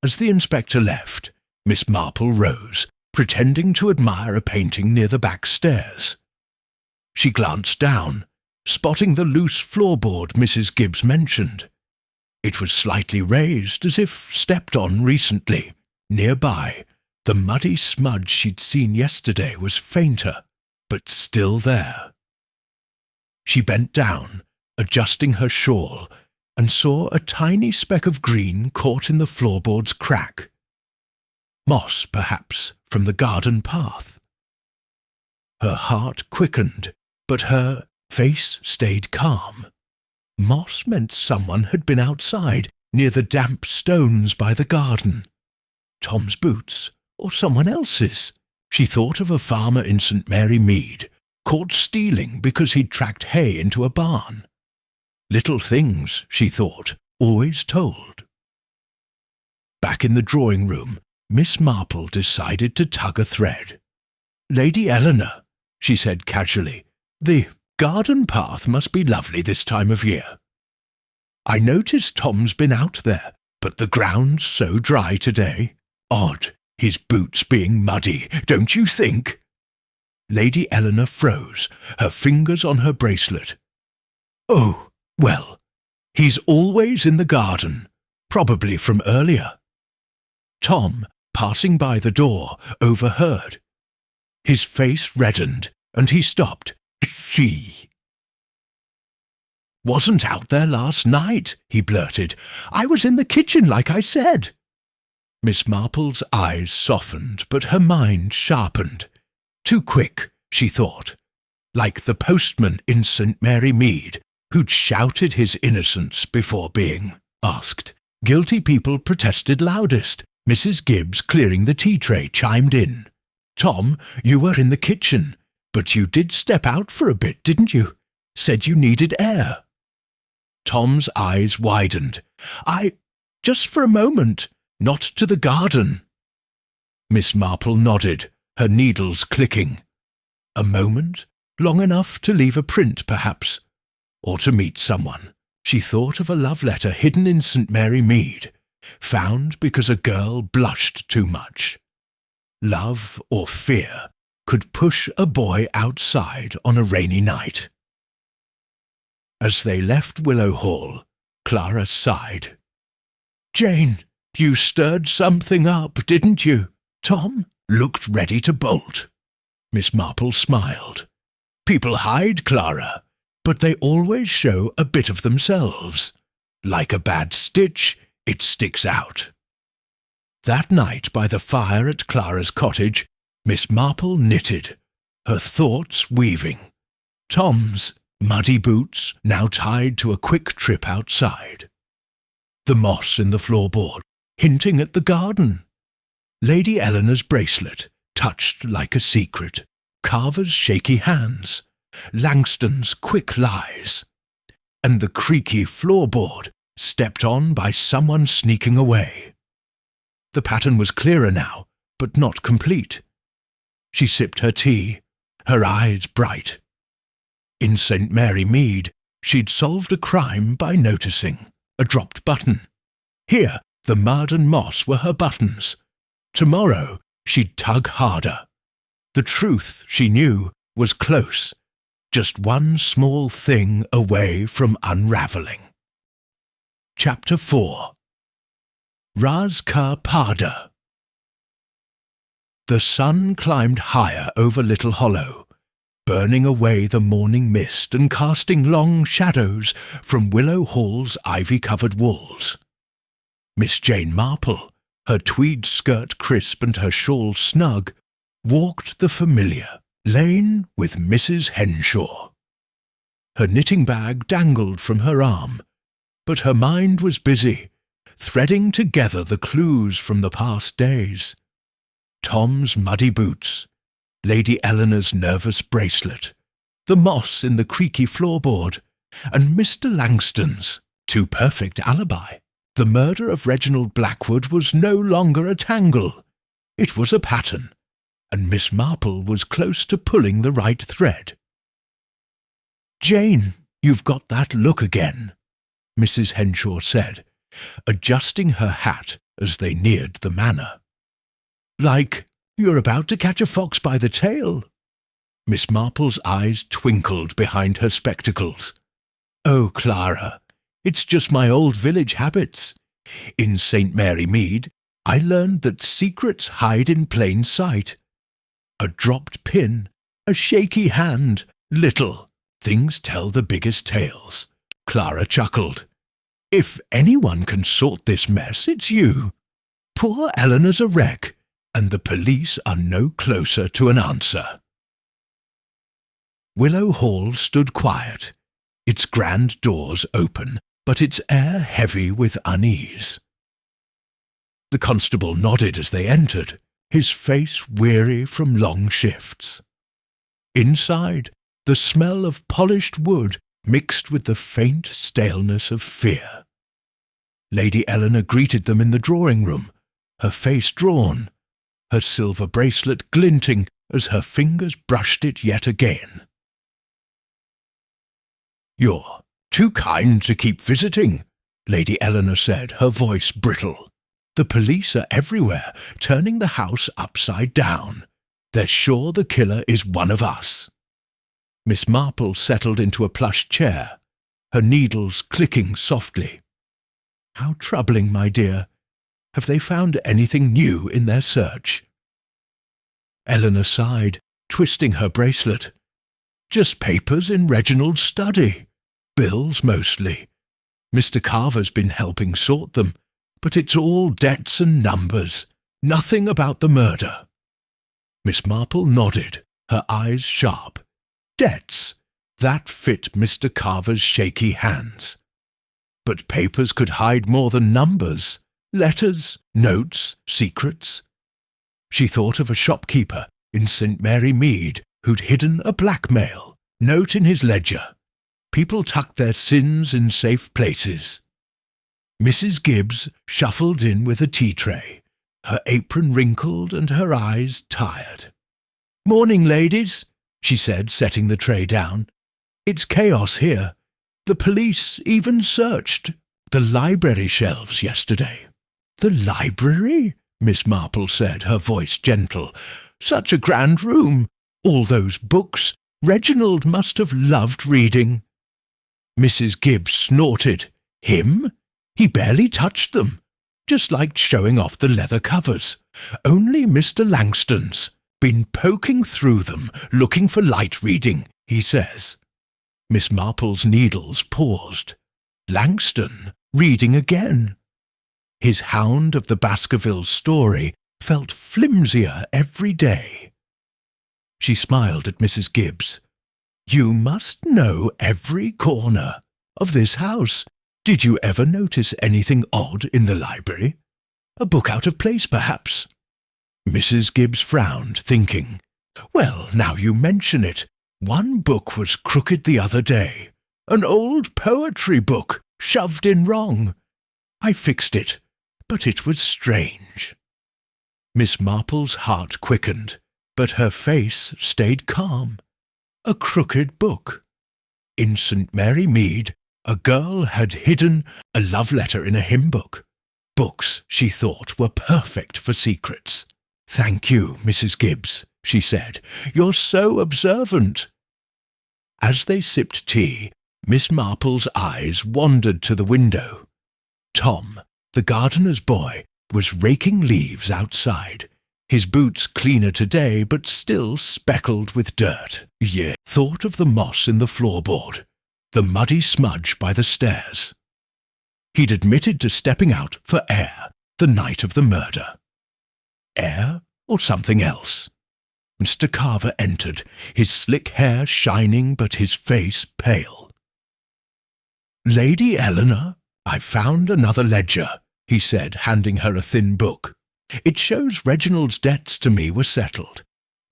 As the inspector left, Miss Marple rose, pretending to admire a painting near the back stairs. She glanced down, spotting the loose floorboard Mrs. Gibbs mentioned. It was slightly raised, as if stepped on recently. Nearby, the muddy smudge she'd seen yesterday was fainter, but still there. She bent down, adjusting her shawl, and saw a tiny speck of green caught in the floorboard's crack. Moss, perhaps, from the garden path. Her heart quickened, but her face stayed calm. Moss meant someone had been outside, near the damp stones by the garden. Tom's boots, or someone else's. She thought of a farmer in St. Mary Mead, caught stealing because he'd tracked hay into a barn. Little things, she thought, always told. Back in the drawing room, Miss Marple decided to tug a thread. "Lady Eleanor," she said casually, "the garden path must be lovely this time of year. I noticed Tom's been out there, but the ground's so dry today. Odd, his boots being muddy, don't you think?" Lady Eleanor froze, her fingers on her bracelet. "Oh, well, he's always in the garden, probably from earlier." Tom, passing by the door, overheard. His face reddened, and he stopped. "She wasn't out there last night," he blurted. "I was in the kitchen like I said." Miss Marple's eyes softened, but her mind sharpened. Too quick, she thought, like the postman in St. Mary Mead, who'd shouted his innocence before being asked. Guilty people protested loudest. Mrs. Gibbs, clearing the tea tray, chimed in. "Tom, you were in the kitchen, but you did step out for a bit, didn't you? Said you needed air." Tom's eyes widened. Just for a moment, not to the garden." Miss Marple nodded, her needles clicking. A moment, long enough to leave a print, perhaps, or to meet someone. She thought of a love letter hidden in St. Mary Mead, found because a girl blushed too much. Love or fear could push a boy outside on a rainy night. As they left Willow Hall, Clara sighed. "Jane, you stirred something up, didn't you?" Tom looked ready to bolt. Miss Marple smiled. "People hide, Clara, but they always show a bit of themselves. Like a bad stitch, it sticks out." That night by the fire at Clara's cottage, Miss Marple knitted, her thoughts weaving. Tom's muddy boots now tied to a quick trip outside. The moss in the floorboard, hinting at the garden. Lady Eleanor's bracelet, touched like a secret. Carver's shaky hands. Langston's quick lies. And the creaky floorboard, stepped on by someone sneaking away. The pattern was clearer now, but not complete. She sipped her tea, her eyes bright. In St. Mary Mead, she'd solved a crime by noticing a dropped button. Here, the mud and moss were her buttons. Tomorrow, she'd tug harder. The truth, she knew, was close, just one small thing away from unravelling. Chapter 4. Ras Ka Pada. The sun climbed higher over Little Hollow, burning away the morning mist and casting long shadows from Willow Hall's ivy-covered walls. Miss Jane Marple, her tweed skirt crisp and her shawl snug, walked the familiar lane with Mrs. Henshaw. Her knitting bag dangled from her arm, but her mind was busy, threading together the clues from the past days. Tom's muddy boots, Lady Eleanor's nervous bracelet, the moss in the creaky floorboard, and Mr. Langston's too perfect alibi. The murder of Reginald Blackwood was no longer a tangle. It was a pattern, and Miss Marple was close to pulling the right thread. "Jane, you've got that look again," Mrs. Henshaw said, adjusting her hat as they neared the manor. "Like you're about to catch a fox by the tail." Miss Marple's eyes twinkled behind her spectacles. "Oh, Clara, it's just my old village habits. In St. Mary Mead, I learned that secrets hide in plain sight. A dropped pin, a shaky hand, little things tell the biggest tales." Clara chuckled. "If anyone can sort this mess, it's you. Poor Eleanor's a wreck, and the police are no closer to an answer." Willow Hall stood quiet, its grand doors open, but its air heavy with unease. The constable nodded as they entered, his face weary from long shifts. Inside, the smell of polished wood mixed with the faint staleness of fear. Lady Eleanor greeted them in the drawing-room, her face drawn, her silver bracelet glinting as her fingers brushed it yet again. "You're too kind to keep visiting," Lady Eleanor said, her voice brittle. "The police are everywhere, turning the house upside down. They're sure the killer is one of us." Miss Marple settled into a plush chair, her needles clicking softly. "How troubling, my dear. Have they found anything new in their search?" Eleanor sighed, twisting her bracelet. "Just papers in Reginald's study. Bills, mostly. Mr. Carver's been helping sort them. But it's all debts and numbers. Nothing about the murder." Miss Marple nodded, her eyes sharp. Debts. That fit Mr. Carver's shaky hands. But papers could hide more than numbers. Letters, notes, secrets. She thought of a shopkeeper in St. Mary Mead who'd hidden a blackmail note in his ledger. People tucked their sins in safe places. Mrs. Gibbs shuffled in with a tea tray, her apron wrinkled and her eyes tired. "Morning, ladies," she said, setting the tray down. "It's chaos here. The police even searched the library shelves yesterday." "The library?" Miss Marple said, her voice gentle. "Such a grand room. All those books. Reginald must have loved reading." Mrs. Gibbs snorted. "Him? He barely touched them. Just liked showing off the leather covers. Only Mr. Langston's been poking through them, looking for light reading, he says." Miss Marple's needles paused. Langston reading again. His hound of the Baskervilles story felt flimsier every day. She smiled at Mrs. Gibbs. "You must know every corner of this house. Did you ever notice anything odd in the library? A book out of place, perhaps?" Mrs. Gibbs frowned, thinking. "Well, now you mention it, one book was crooked the other day. An old poetry book, shoved in wrong. I fixed it, but it was strange." Miss Marple's heart quickened, but her face stayed calm. A crooked book. In St. Mary Mead, a girl had hidden a love letter in a hymn book. Books, she thought, were perfect for secrets. "Thank you, Mrs. Gibbs," she said. "You're so observant." As they sipped tea, Miss Marple's eyes wandered to the window. Tom, the gardener's boy, was raking leaves outside. His boots cleaner today, but still speckled with dirt. Yeah, thought of the moss in the floorboard, the muddy smudge by the stairs. He'd admitted to stepping out for air the night of the murder. Air or something else? Mr. Carver entered, his slick hair shining but his face pale. "Lady Eleanor, I found another ledger," he said, handing her a thin book. "It shows Reginald's debts to me were settled.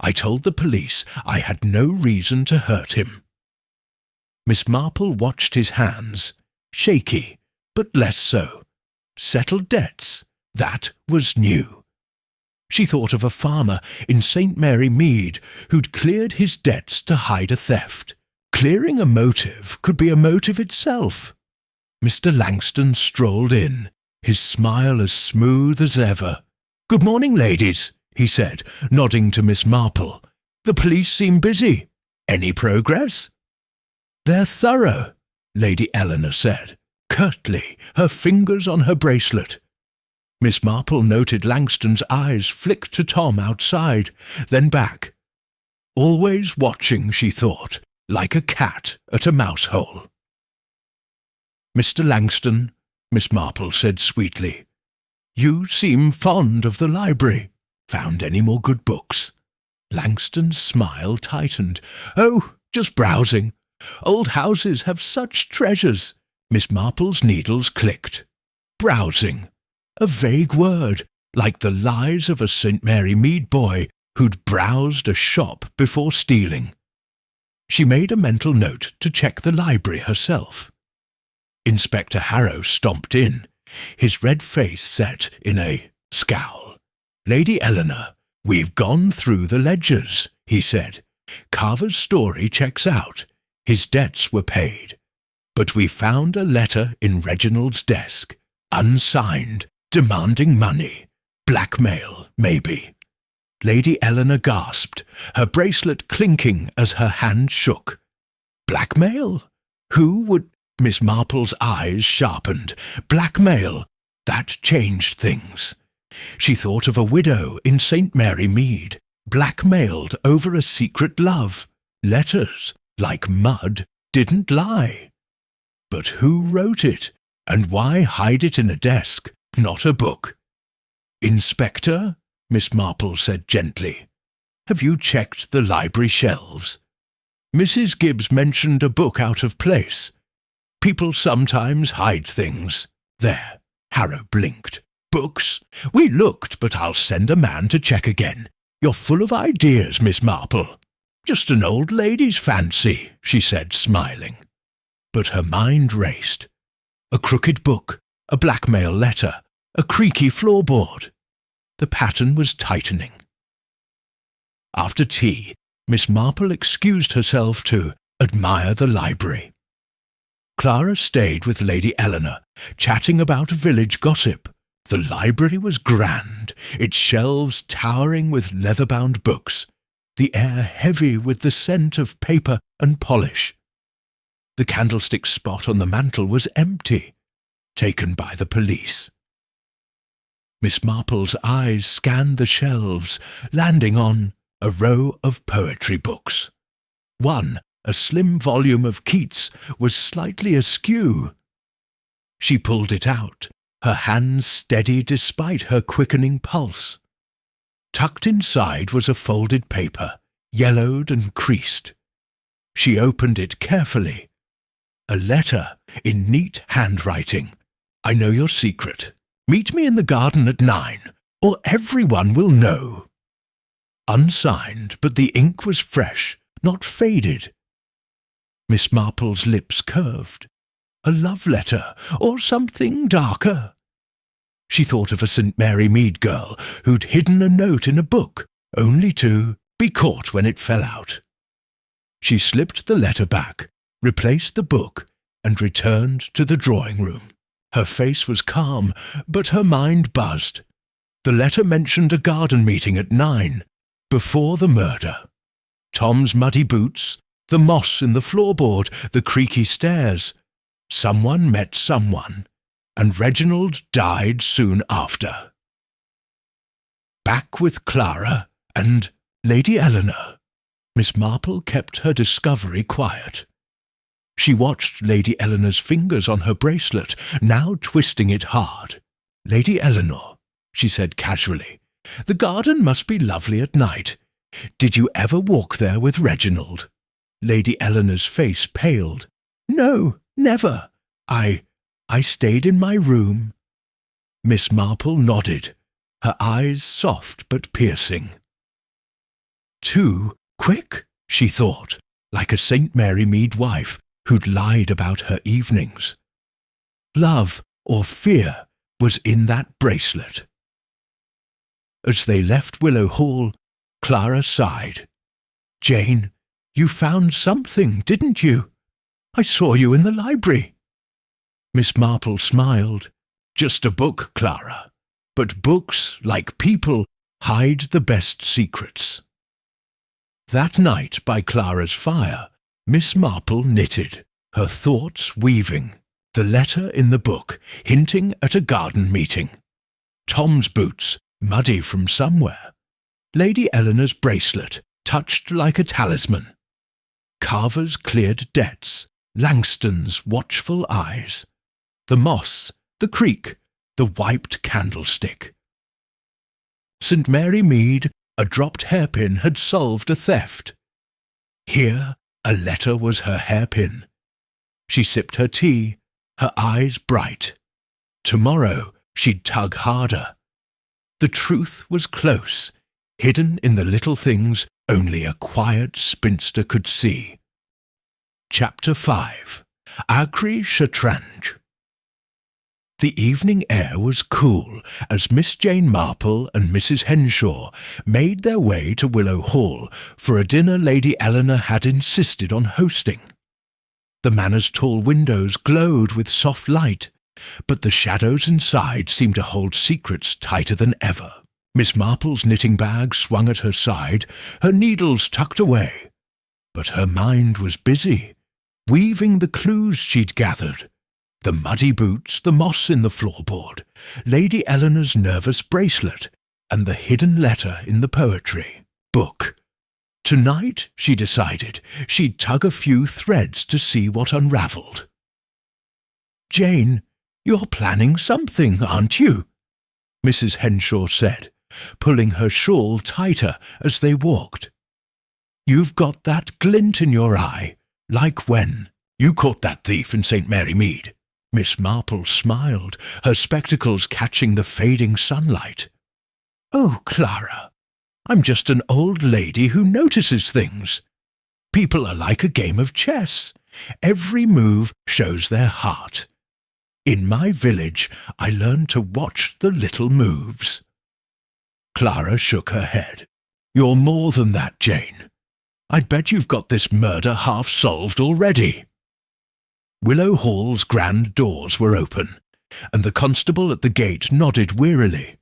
I told the police I had no reason to hurt him." Miss Marple watched his hands, shaky, but less so. Settled debts, that was new. She thought of a farmer in St. Mary Mead who'd cleared his debts to hide a theft. Clearing a motive could be a motive itself. Mr. Langston strolled in, his smile as smooth as ever. "Good morning, ladies," he said, nodding to Miss Marple. "The police seem busy. Any progress?" "They're thorough," Lady Eleanor said, curtly, her fingers on her bracelet. Miss Marple noted Langston's eyes flick to Tom outside, then back. Always watching, she thought, like a cat at a mouse hole. "Mr. Langston," Miss Marple said sweetly, "you seem fond of the library. Found any more good books?" Langston's smile tightened. "Oh, just browsing. Old houses have such treasures." Miss Marple's needles clicked. Browsing. A vague word, like the lies of a St. Mary Mead boy who'd browsed a shop before stealing. She made a mental note to check the library herself. Inspector Harrow stomped in, his red face set in a scowl. "Lady Eleanor, we've gone through the ledgers," he said. "Carver's story checks out. His debts were paid. But we found a letter in Reginald's desk, unsigned, demanding money. Blackmail, maybe." Lady Eleanor gasped, her bracelet clinking as her hand shook. Blackmail? Who would... Miss Marple's eyes sharpened. Blackmail. That changed things. She thought of a widow in St. Mary Mead, blackmailed over a secret love. Letters, like mud, didn't lie. But who wrote it, and why hide it in a desk not a book. "Inspector," Miss Marple said gently, "have you checked the library shelves? Mrs. Gibbs mentioned a book out of place. People sometimes hide things. There." Harrow blinked. "Books? We looked, but I'll send a man to check again. You're full of ideas, Miss Marple." "Just an old lady's fancy," she said, smiling. But her mind raced. A crooked book, a blackmail letter, a creaky floorboard. The pattern was tightening. After tea, Miss Marple excused herself to admire the library. Clara stayed with Lady Eleanor, chatting about village gossip. The library was grand, its shelves towering with leather-bound books, the air heavy with the scent of paper and polish. The candlestick spot on the mantel was empty, taken by the police. Miss Marple's eyes scanned the shelves, landing on a row of poetry books. One, a slim volume of Keats, was slightly askew. She pulled it out, her hands steady despite her quickening pulse. Tucked inside was a folded paper, yellowed and creased. She opened it carefully. A letter in neat handwriting. "I know your secret. Meet me in the garden at 9, or everyone will know." Unsigned, but the ink was fresh, not faded. Miss Marple's lips curved. A love letter, or something darker. She thought of a St. Mary Mead girl who'd hidden a note in a book, only to be caught when it fell out. She slipped the letter back, replaced the book, and returned to the drawing-room. Her face was calm, but her mind buzzed. The letter mentioned a garden meeting at 9, before the murder. Tom's muddy boots, the moss in the floorboard, the creaky stairs. Someone met someone, and Reginald died soon after. Back with Clara and Lady Eleanor, Miss Marple kept her discovery quiet. She watched Lady Eleanor's fingers on her bracelet, now twisting it hard. "Lady Eleanor," she said casually, "the garden must be lovely at night. Did you ever walk there with Reginald?" Lady Eleanor's face paled. "No, never. I stayed in my room." Miss Marple nodded, her eyes soft but piercing. Too quick, she thought, like a St. Mary Mead wife who'd lied about her evenings. Love or fear was in that bracelet. As they left Willow Hall, Clara sighed. "Jane, you found something, didn't you? I saw you in the library." Miss Marple smiled. "Just a book, Clara. But books, like people, hide the best secrets." That night by Clara's fire, Miss Marple knitted, her thoughts weaving, the letter in the book hinting at a garden meeting. Tom's boots, muddy from somewhere. Lady Eleanor's bracelet, touched like a talisman. Carver's cleared debts, Langston's watchful eyes. The moss, the creek, the wiped candlestick. St. Mary Mead, a dropped hairpin, had solved a theft. Here, a letter was her hairpin. She sipped her tea, her eyes bright. Tomorrow she'd tug harder. The truth was close, hidden in the little things only a quiet spinster could see. Chapter 5. Acri Shatranj. The evening air was cool as Miss Jane Marple and Mrs. Henshaw made their way to Willow Hall for a dinner Lady Eleanor had insisted on hosting. The manor's tall windows glowed with soft light, but the shadows inside seemed to hold secrets tighter than ever. Miss Marple's knitting bag swung at her side, her needles tucked away. But her mind was busy, weaving the clues she'd gathered. The muddy boots, the moss in the floorboard, Lady Eleanor's nervous bracelet, and the hidden letter in the poetry book. Tonight, she decided, she'd tug a few threads to see what unravelled. "Jane, "You're planning something, aren't you?" Mrs. Henshaw said, pulling her shawl tighter as they walked. "You've got that glint in your eye, like when you caught that thief in St. Mary Mead." Miss Marple smiled, her spectacles catching the fading sunlight. "Oh, Clara, I'm just an old lady who notices things. People are like a game of chess. Every move shows their heart. In my village, I learned to watch the little moves." Clara shook her head. "You're more than that, Jane. I'd bet you've got this murder half solved already." Willow Hall's grand doors were open, and the constable at the gate nodded wearily.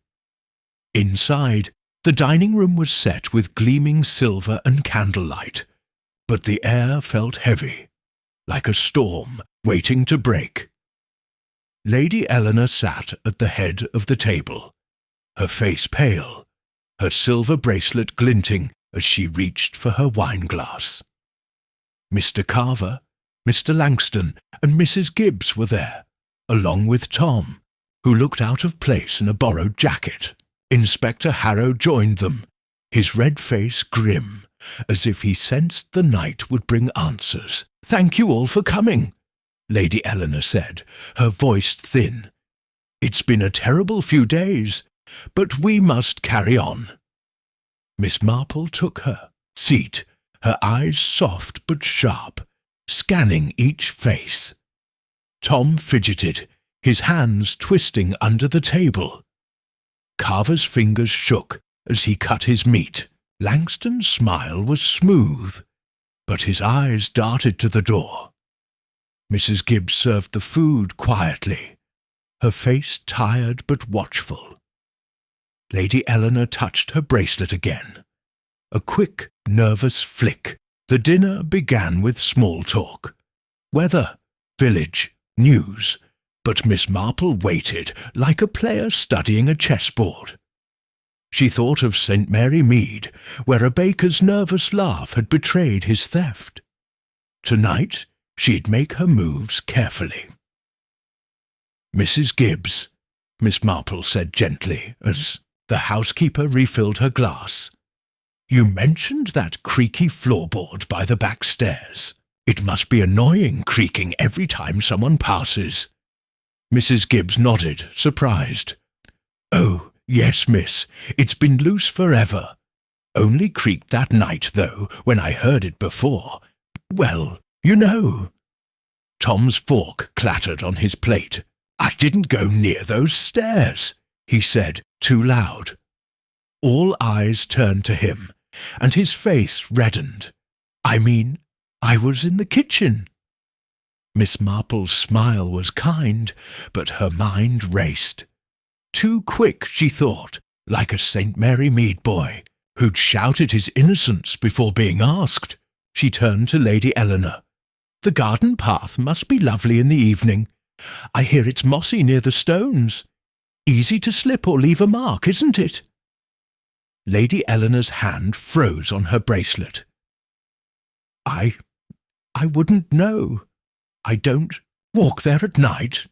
Inside, the dining room was set with gleaming silver and candlelight, but the air felt heavy, like a storm waiting to break. Lady Eleanor sat at the head of the table, her face pale, her silver bracelet glinting as she reached for her wineglass. Mr. Carver, Mr. Langston, and Mrs. Gibbs were there, along with Tom, who looked out of place in a borrowed jacket. Inspector Harrow joined them, his red face grim, as if he sensed the night would bring answers. "Thank you all for coming," Lady Eleanor said, her voice thin. "It's been a terrible few days, but we must carry on." Miss Marple took her seat, her eyes soft but sharp, scanning each face. Tom fidgeted, his hands twisting under the table. Carver's fingers shook as he cut his meat. Langston's smile was smooth, but his eyes darted to the door. Mrs. Gibbs served the food quietly, her face tired but watchful. Lady Eleanor touched her bracelet again. A quick, nervous flick. The dinner began with small talk. Weather, village, news, but Miss Marple waited like a player studying a chessboard. She thought of St. Mary Mead, where a baker's nervous laugh had betrayed his theft. Tonight she'd make her moves carefully. "Mrs. Gibbs," Miss Marple said gently, as the housekeeper refilled her glass, "you mentioned that creaky floorboard by the back stairs. It must be annoying creaking every time someone passes." Mrs. Gibbs nodded, surprised. "Oh, yes, miss, it's been loose forever. Only creaked that night, though, when I heard it before. Well, you know." Tom's fork clattered on his plate. "I didn't go near those stairs," he said, too loud. All eyes turned to him, and his face reddened. "I mean, I was in the kitchen." Miss Marple's smile was kind, but her mind raced. Too quick, she thought, like a St. Mary Mead boy, who'd shouted his innocence before being asked. She turned to Lady Eleanor. "The garden path must be lovely in the evening. I hear it's mossy near the stones. Easy to slip or leave a mark, isn't it?" Lady Eleanor's hand froze on her bracelet. I wouldn't know. I don't walk there at night."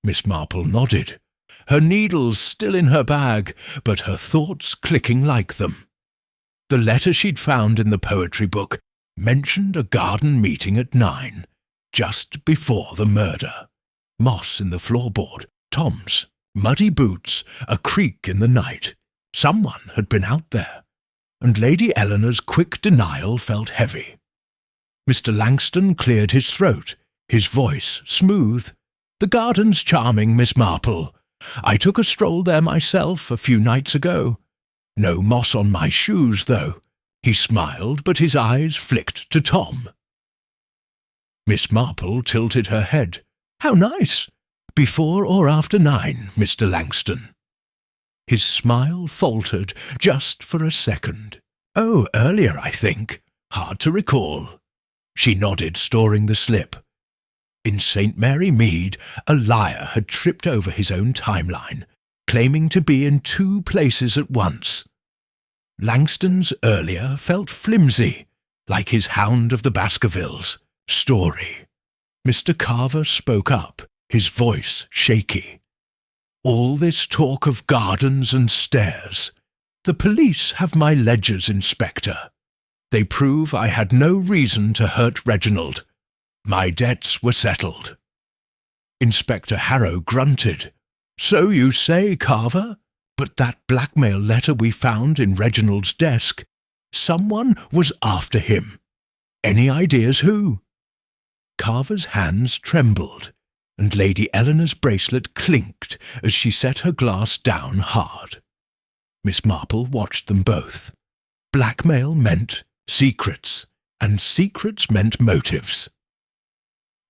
Miss Marple nodded, her needles still in her bag, but her thoughts clicking like them. The letter she'd found in the poetry book mentioned a garden meeting at 9, just before the murder. Moss in the floorboard, Tom's, muddy boots, a creak in the night. Someone had been out there, and Lady Eleanor's quick denial felt heavy. Mr. Langston cleared his throat, his voice smooth. "The garden's charming, Miss Marple. I took a stroll there myself a few nights ago. No moss on my shoes, though." He smiled, but his eyes flicked to Tom. Miss Marple tilted her head. "How nice! Before or after 9, Mr. Langston?" His smile faltered just for a second. "Oh, earlier, I think. Hard to recall." She nodded, storing the slip. In St. Mary Mead, a liar had tripped over his own timeline, claiming to be in 2 places at once. Langston's earlier felt flimsy, like his Hound of the Baskervilles story. Mr. Carver spoke up, his voice shaky. "All this talk of gardens and stairs. The police have my ledgers, Inspector. They prove I had no reason to hurt Reginald. My debts were settled." Inspector Harrow grunted. "So you say, Carver? But that blackmail letter we found in Reginald's desk, someone was after him. Any ideas who?" Carver's hands trembled, and Lady Eleanor's bracelet clinked as she set her glass down hard. Miss Marple watched them both. Blackmail meant secrets, and secrets meant motives.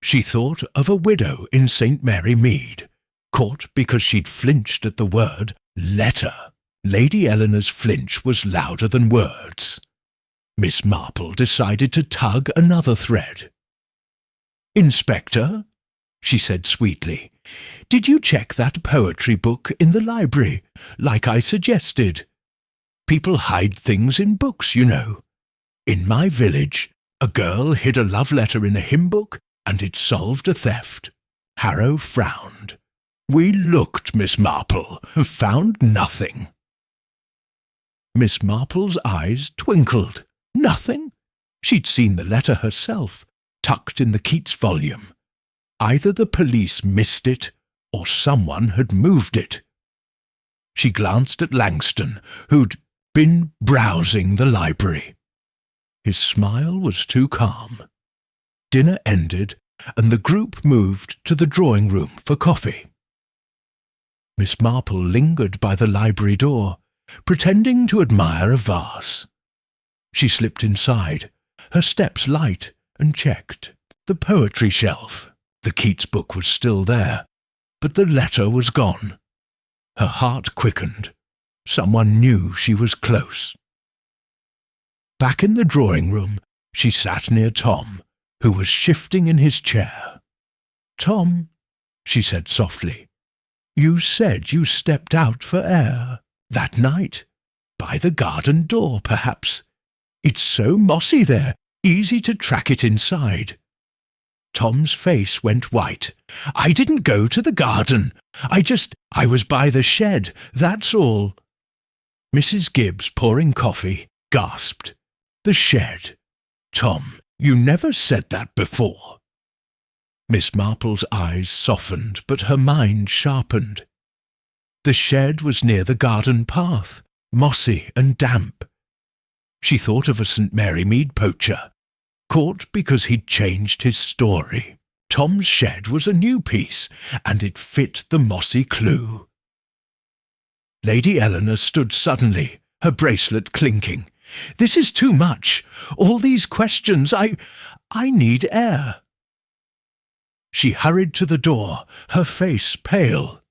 She thought of a widow in St. Mary Mead, caught because she'd flinched at the word letter. Lady Eleanor's flinch was louder than words. Miss Marple decided to tug another thread. "Inspector," she said sweetly, "did you check that poetry book in the library, like I suggested? People hide things in books, you know. In my village, a girl hid a love letter in a hymn book, and it solved a theft." Harrow frowned. "We looked, Miss Marple, found nothing." Miss Marple's eyes twinkled. Nothing? She'd seen the letter herself, tucked in the Keats volume. Either the police missed it, or someone had moved it. She glanced at Langston, who'd been browsing the library. His smile was too calm. Dinner ended, and the group moved to the drawing-room for coffee. Miss Marple lingered by the library door, pretending to admire a vase. She slipped inside, her steps light, and checked the poetry shelf. The Keats book was still there, but the letter was gone. Her heart quickened. Someone knew she was close. Back in the drawing-room, she sat near Tom, who was shifting in his chair. "Tom," she said softly, "you said you stepped out for air that night. By the garden door, perhaps. It's so mossy there, easy to track it inside." Tom's face went white. "I didn't go to the garden. I was by the shed, that's all." Mrs. Gibbs, pouring coffee, gasped. "The shed? Tom, you never said that before." Miss Marple's eyes softened, but her mind sharpened. The shed was near the garden path, mossy and damp. She thought of a St. Mary Mead poacher, caught because he'd changed his story. Tom's shed was a new piece, and it fit the mossy clue. Lady Eleanor stood suddenly, her bracelet clinking. "This is too much. All these questions. I need air." She hurried to the door, her face pale.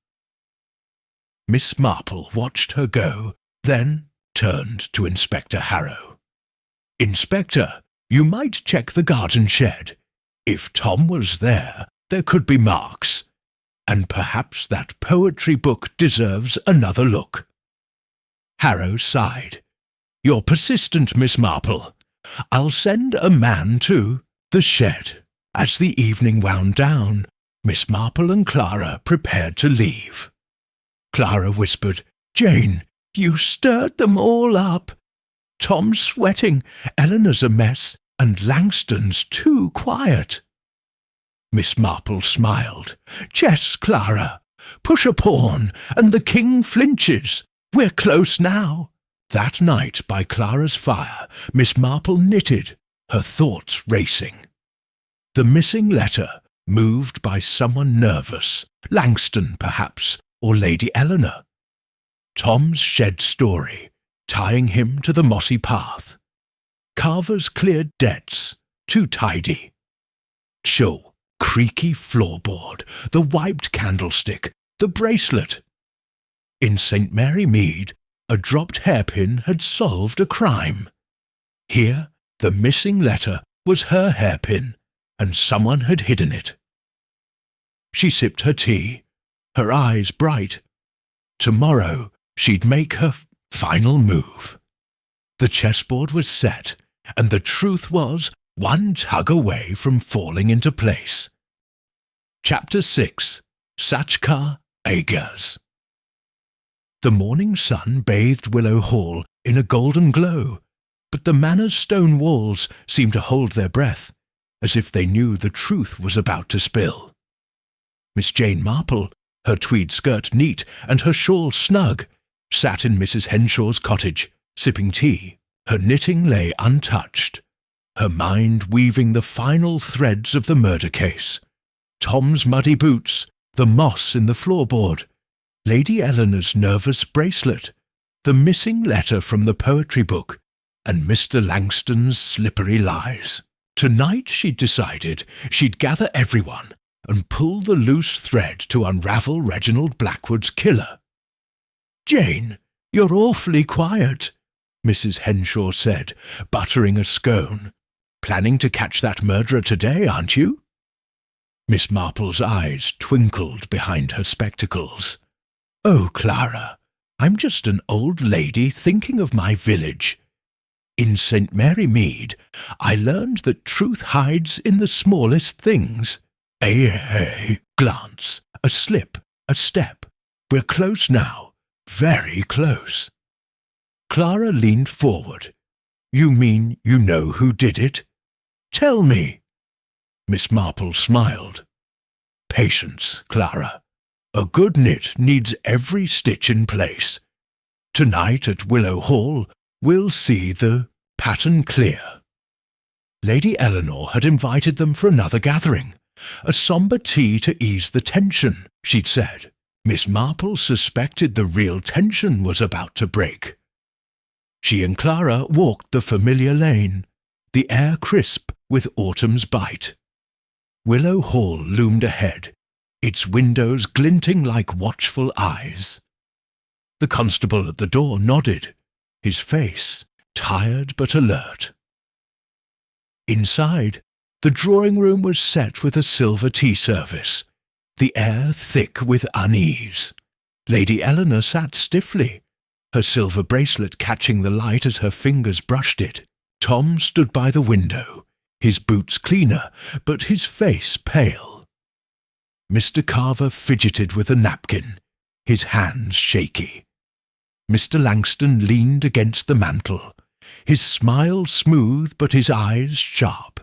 Miss Marple watched her go, then turned to Inspector Harrow. "Inspector, you might check the garden shed. If Tom was there, there could be marks. And perhaps that poetry book deserves another look." Harrow sighed. "You're persistent, Miss Marple. I'll send a man to the shed." As the evening wound down, Miss Marple and Clara prepared to leave. Clara whispered, "Jane, you stirred them all up. Tom's sweating, Eleanor's a mess, and Langston's too quiet." Miss Marple smiled. "Chess, Clara. Push a pawn, and the king flinches. We're close now." That night, by Clara's fire, Miss Marple knitted, her thoughts racing. The missing letter, moved by someone nervous, Langston, perhaps, or Lady Eleanor. Tom's shed story, tying him to the mossy path. Carver's cleared debts, too tidy. Chill, creaky floorboard, the wiped candlestick, the bracelet. In St. Mary Mead, a dropped hairpin had solved a crime. Here, the missing letter was her hairpin, and someone had hidden it. She sipped her tea, her eyes bright. Tomorrow she'd make her final move. The chessboard was set, and the truth was one tug away from falling into place. Chapter 6. Sachka Agaz. The morning sun bathed Willow Hall in a golden glow, but the manor's stone walls seemed to hold their breath, as if they knew the truth was about to spill. Miss Jane Marple, her tweed skirt neat and her shawl snug, sat in Mrs. Henshaw's cottage, sipping tea. Her knitting lay untouched, her mind weaving the final threads of the murder case. Tom's muddy boots, the moss in the floorboard, Lady Eleanor's nervous bracelet, the missing letter from the poetry book, and Mr. Langston's slippery lies. Tonight, she'd decided, she'd gather everyone and pull the loose thread to unravel Reginald Blackwood's killer. "Jane, you're awfully quiet," Mrs. Henshaw said, buttering a scone. "Planning to catch that murderer today, aren't you?" Miss Marple's eyes twinkled behind her spectacles. "Oh, Clara, I'm just an old lady thinking of my village. In St. Mary Mead, I learned that truth hides in the smallest things. Glance, a slip, a step. We're close now, very close." Clara leaned forward. "You mean you know who did it? Tell me." Miss Marple smiled. "Patience, Clara. A good knit needs every stitch in place. Tonight at Willow Hall, we'll see the pattern clear." Lady Eleanor had invited them for another gathering, a sombre tea to ease the tension, she'd said. Miss Marple suspected the real tension was about to break. She and Clara walked the familiar lane, the air crisp with autumn's bite. Willow Hall loomed ahead, its windows glinting like watchful eyes. The constable at the door nodded, his face tired but alert. Inside, the drawing-room was set with a silver tea service, the air thick with unease. Lady Eleanor sat stiffly, her silver bracelet catching the light as her fingers brushed it. Tom stood by the window, his boots cleaner, but his face pale. Mr. Carver fidgeted with a napkin, his hands shaky. Mr. Langston leaned against the mantel, his smile smooth but his eyes sharp.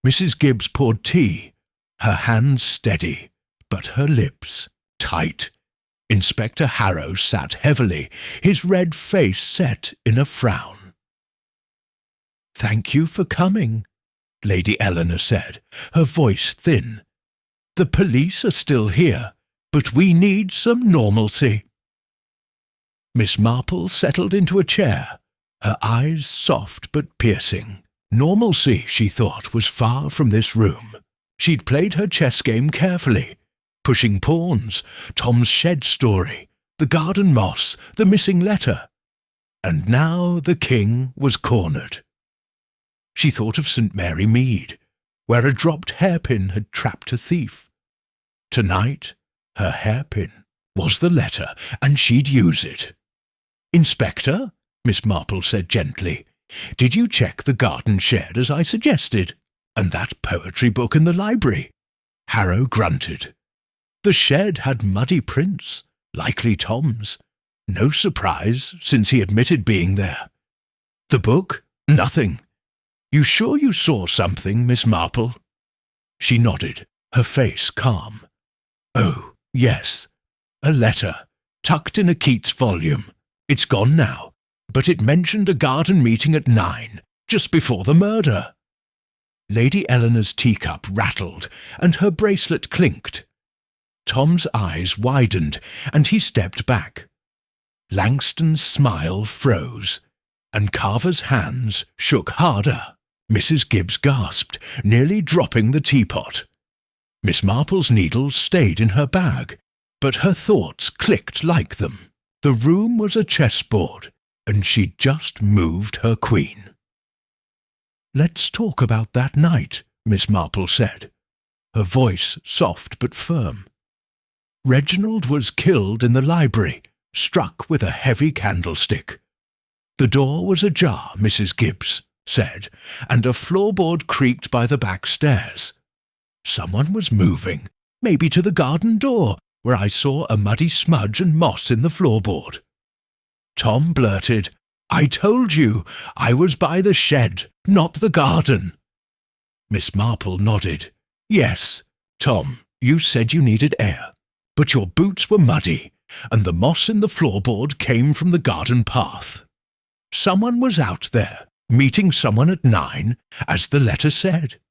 Mrs. Gibbs poured tea, her hands steady, but her lips tight. Inspector Harrow sat heavily, his red face set in a frown. "Thank you for coming," Lady Eleanor said, her voice thin. "The police are still here, but we need some normalcy." Miss Marple settled into a chair, her eyes soft but piercing. Normalcy, she thought, was far from this room. She'd played her chess game carefully, pushing pawns, Tom's shed story, the garden moss, the missing letter. And now the king was cornered. She thought of St. Mary Mead, where a dropped hairpin had trapped a thief. Tonight, her hairpin was the letter, and she'd use it. "Inspector," Miss Marple said gently, "did you check the garden shed as I suggested? And that poetry book in the library?" Harrow grunted. The shed had muddy prints, likely Tom's. No surprise, since he admitted being there. "The book? Nothing. You sure you saw something, Miss Marple?" She nodded, her face calm. "Oh, yes. A letter, tucked in a Keats volume. It's gone now, but it mentioned a garden meeting at 9, just before the murder." Lady Eleanor's teacup rattled, and her bracelet clinked. Tom's eyes widened, and he stepped back. Langston's smile froze, and Carver's hands shook harder. Mrs. Gibbs gasped, nearly dropping the teapot. Miss Marple's needles stayed in her bag, but her thoughts clicked like them. The room was a chessboard, and she'd just moved her queen. "Let's talk about that night," Miss Marple said, her voice soft but firm. "Reginald was killed in the library, struck with a heavy candlestick. The door was ajar, Mrs. Gibbs said, and a floorboard creaked by the back stairs. Someone was moving, Maybe to the garden door, where I saw a muddy smudge and moss in the floorboard. Tom blurted, "I told you, I was by the shed, not the garden." Miss Marple nodded. "Yes, Tom, you said you needed air, but your boots were muddy, and the moss in the floorboard came from the garden path. Someone was out there, meeting someone at 9, as the letter said."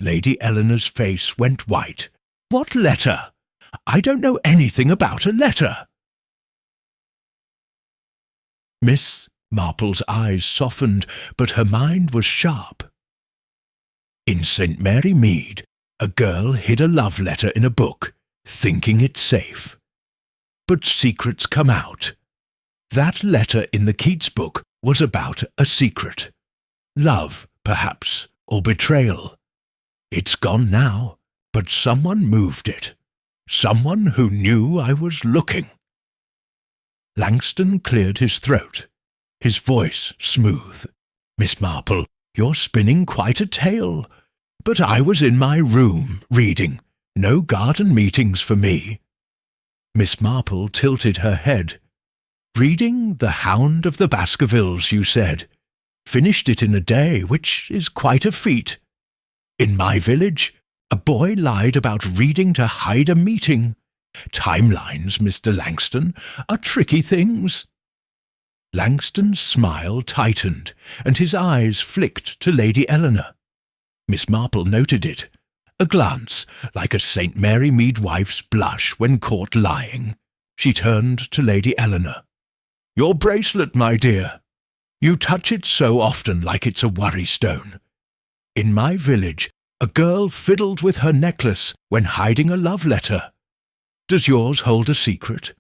Lady Eleanor's face went white. "What letter? I don't know anything about a letter." Miss Marple's eyes softened, but her mind was sharp. In St. Mary Mead, a girl hid a love letter in a book, thinking it safe. But secrets come out. That letter in the Keats book was about a secret. Love, perhaps, or betrayal. It's gone now, but someone moved it. Someone who knew I was looking. Langston cleared his throat, his voice smooth. "Miss Marple, you're spinning quite a tale. But I was in my room, reading. No garden meetings for me." Miss Marple tilted her head. "Reading The Hound of the Baskervilles, you said. Finished it in a day, which is quite a feat. In my village, a boy lied about reading to hide a meeting. Timelines, Mr. Langston, are tricky things." Langston's smile tightened, and his eyes flicked to Lady Eleanor. Miss Marple noted it. A glance, like a St. Mary Mead wife's blush when caught lying. She turned to Lady Eleanor. "Your bracelet, my dear. You touch it so often like it's a worry stone. In my village, a girl fiddled with her necklace when hiding a love letter. Does yours hold a secret?"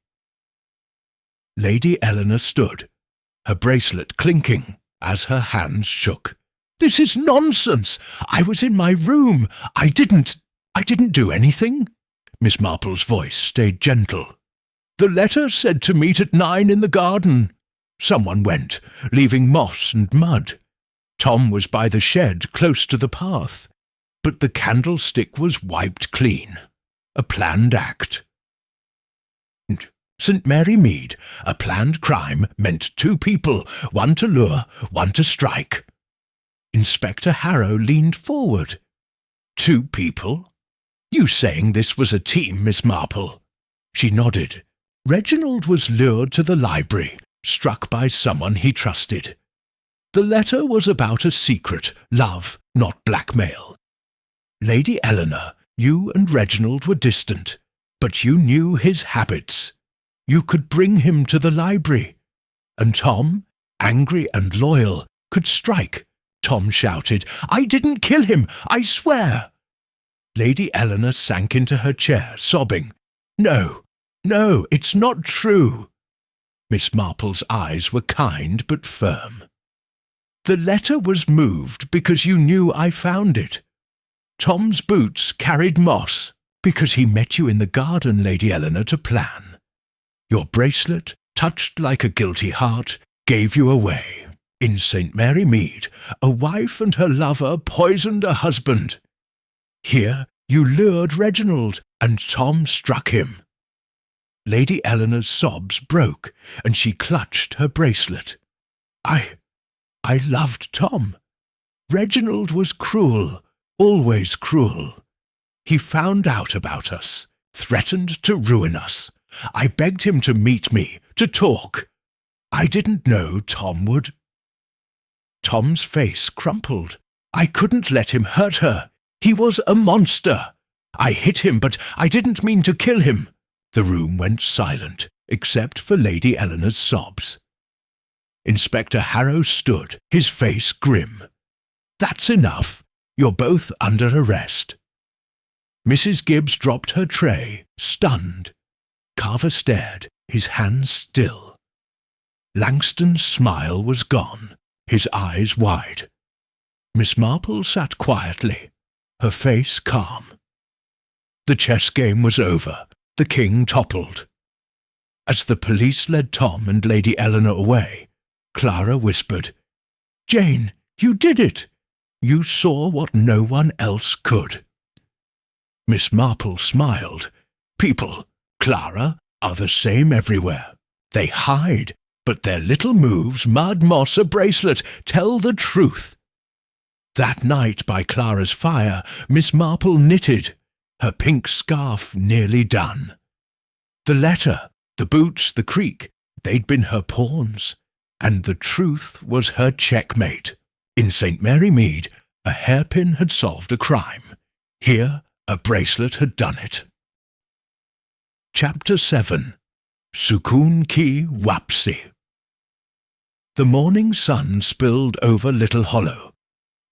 Lady Eleanor stood, her bracelet clinking as her hands shook. "This is nonsense! I was in my room. I didn't do anything." Miss Marple's voice stayed gentle. "The letter said to meet at 9 in the garden. Someone went, leaving moss and mud. Tom was by the shed, close to the path. But the candlestick was wiped clean. A planned act. St. Mary Mead, a planned crime meant 2 people, one to lure, one to strike." Inspector Harrow leaned forward. "2 people? You saying this was a team, Miss Marple?" She nodded. "Reginald was lured to the library, struck by someone he trusted. The letter was about a secret, love, not blackmail. Lady Eleanor, you and Reginald were distant, but you knew his habits. You could bring him to the library. And Tom, angry and loyal, could strike." Tom shouted, "I didn't kill him, I swear!" Lady Eleanor sank into her chair, sobbing. No, it's not true." Miss Marple's eyes were kind but firm. "The letter was moved because you knew I found it. Tom's boots carried moss because he met you in the garden, Lady Eleanor, to plan. Your bracelet, touched like a guilty heart, gave you away. In St. Mary Mead, a wife and her lover poisoned a husband. Here you lured Reginald, and Tom struck him." Lady Eleanor's sobs broke, and she clutched her bracelet. I loved Tom. Reginald was cruel, always cruel. He found out about us, threatened to ruin us. I begged him to meet me, to talk. I didn't know Tom would. Tom's face crumpled. I couldn't let him hurt her. He was a monster. I hit him, but I didn't mean to kill him. The room went silent, except for Lady Eleanor's sobs. Inspector Harrow stood, his face grim. "That's enough. You're both under arrest." Mrs. Gibbs dropped her tray, stunned. Carver stared, his hands still. Langston's smile was gone, his eyes wide. Miss Marple sat quietly, her face calm. The chess game was over. The king toppled. As the police led Tom and Lady Eleanor away, Clara whispered, "Jane, you did it. You saw what no one else could." Miss Marple smiled. People, Clara, are the same everywhere. They hide, but their little moves, mud, moss, a bracelet, tell the truth. That night by Clara's fire, Miss Marple knitted, her pink scarf nearly done. The letter, the boots, the creak, they'd been her pawns, and the truth was her checkmate. In St. Mary Mead, a hairpin had solved a crime. Here, a bracelet had done it. Chapter 7. Sukun ki wapsi. The morning sun spilled over Little Hollow,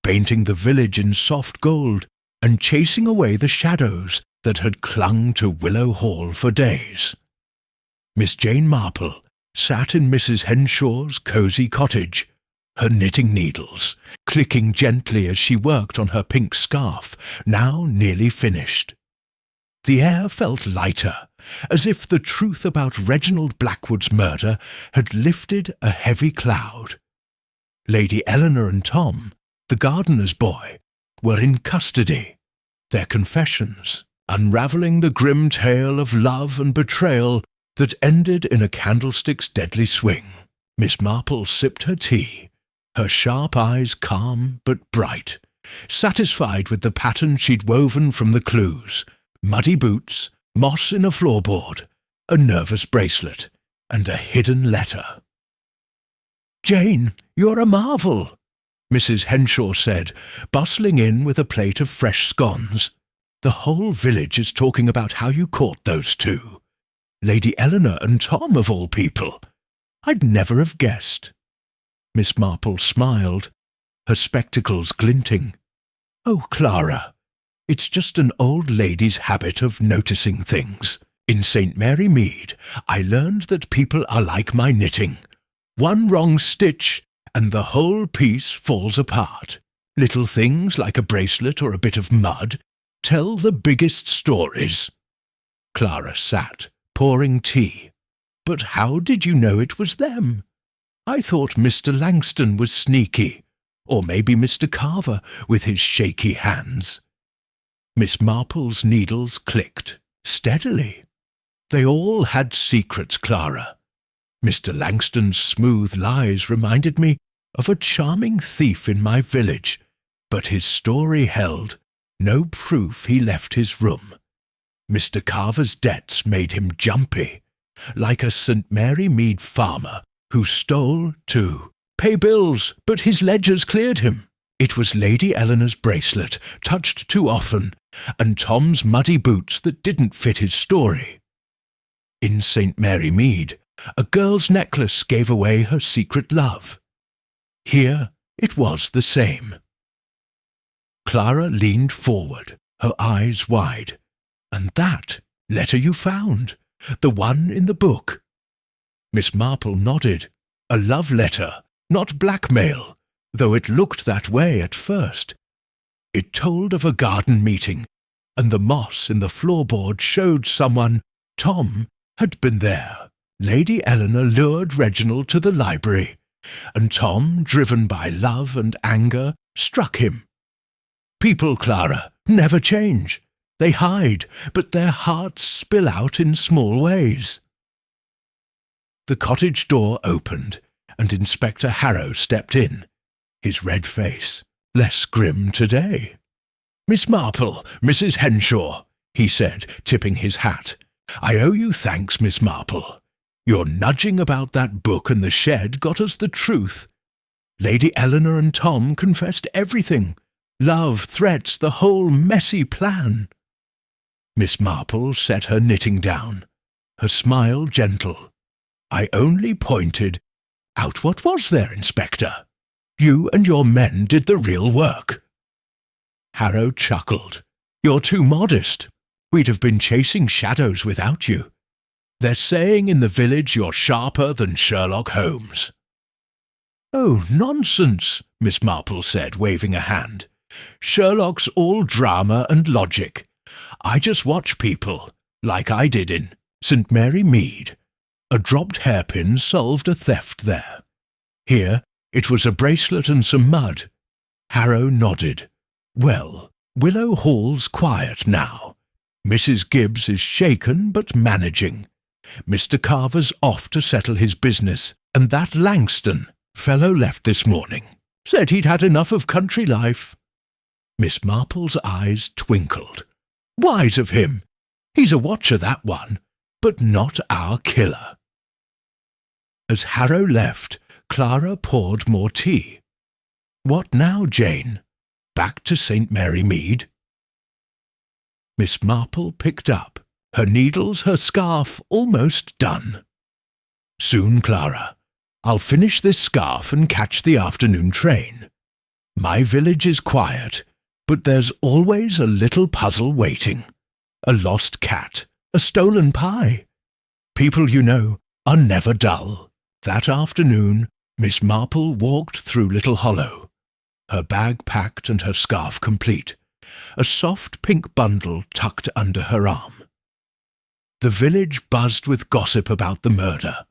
painting the village in soft gold and chasing away the shadows that had clung to Willow Hall for days. Miss Jane Marple sat in Mrs. Henshaw's cosy cottage, her knitting needles clicking gently as she worked on her pink scarf, now nearly finished. The air felt lighter, as if the truth about Reginald Blackwood's murder had lifted a heavy cloud. Lady Eleanor and Tom, the gardener's boy, were in custody, their confessions unravelling the grim tale of love and betrayal that ended in a candlestick's deadly swing. Miss Marple sipped her tea, her sharp eyes calm but bright, satisfied with the pattern she'd woven from the clues: muddy boots, moss in a floorboard, a nervous bracelet, and a hidden letter. "Jane, you're a marvel," Mrs. Henshaw said, bustling in with a plate of fresh scones. "The whole village is talking about how you caught those two. Lady Eleanor and Tom, of all people. I'd never have guessed." Miss Marple smiled, her spectacles glinting. "Oh, Clara, it's just an old lady's habit of noticing things. In St. Mary Mead, I learned that people are like my knitting. One wrong stitch, and the whole piece falls apart. Little things like a bracelet or a bit of mud tell the biggest stories." Clara sat, pouring tea. "But how did you know it was them? I thought Mr. Langston was sneaky, or maybe Mr. Carver with his shaky hands." Miss Marple's needles clicked, steadily. "They all had secrets, Clara. Mr. Langston's smooth lies reminded me of a charming thief in my village, but his story held no proof he left his room. Mr. Carver's debts made him jumpy, like a St. Mary Mead farmer who stole to pay bills, but his ledgers cleared him. It was Lady Eleanor's bracelet, touched too often, and Tom's muddy boots that didn't fit his story. In St. Mary Mead, a girl's necklace gave away her secret love. Here it was the same." Clara leaned forward, her eyes wide. "And that letter you found, the one in the book?" Miss Marple nodded. "A love letter, not blackmail, though it looked that way at first. It told of a garden meeting, and the moss in the floorboard showed someone, Tom, had been there. Lady Eleanor lured Reginald to the library, and Tom, driven by love and anger, struck him. People, Clara, never change. They hide, but their hearts spill out in small ways." The cottage door opened, and Inspector Harrow stepped in, his red face less grim today. "Miss Marple, Mrs. Henshaw," he said, tipping his hat. "I owe you thanks, Miss Marple. Your nudging about that book and the shed got us the truth. Lady Eleanor and Tom confessed everything. Love, threats, the whole messy plan." Miss Marple set her knitting down, her smile gentle. "I only pointed out what was there, Inspector. You and your men did the real work." Harrow chuckled. "You're too modest. We'd have been chasing shadows without you. They're saying in the village you're sharper than Sherlock Holmes." "Oh, nonsense," Miss Marple said, waving a hand. "Sherlock's all drama and logic. I just watch people, like I did in St. Mary Mead. A dropped hairpin solved a theft there. Here, it was a bracelet and some mud." Harrow nodded. "Well, Willow Hall's quiet now. Mrs. Gibbs is shaken but managing. Mr. Carver's off to settle his business, and that Langston fellow left this morning. Said he'd had enough of country life. Miss Marple's eyes twinkled. Wise of him. He's a watcher, that one, but not our killer. As Harrow left, Clara poured more tea. What now, Jane? Back to St. Mary Mead? Miss Marple picked up, her needles, her scarf almost done. Soon, Clara. I'll finish this scarf and catch the afternoon train. My village is quiet, but there's always a little puzzle waiting. A lost cat, a stolen pie. People, you know, are never dull. That afternoon, Miss Marple walked through Little Hollow, her bag packed and her scarf complete, a soft pink bundle tucked under her arm. The village buzzed with gossip about the murder,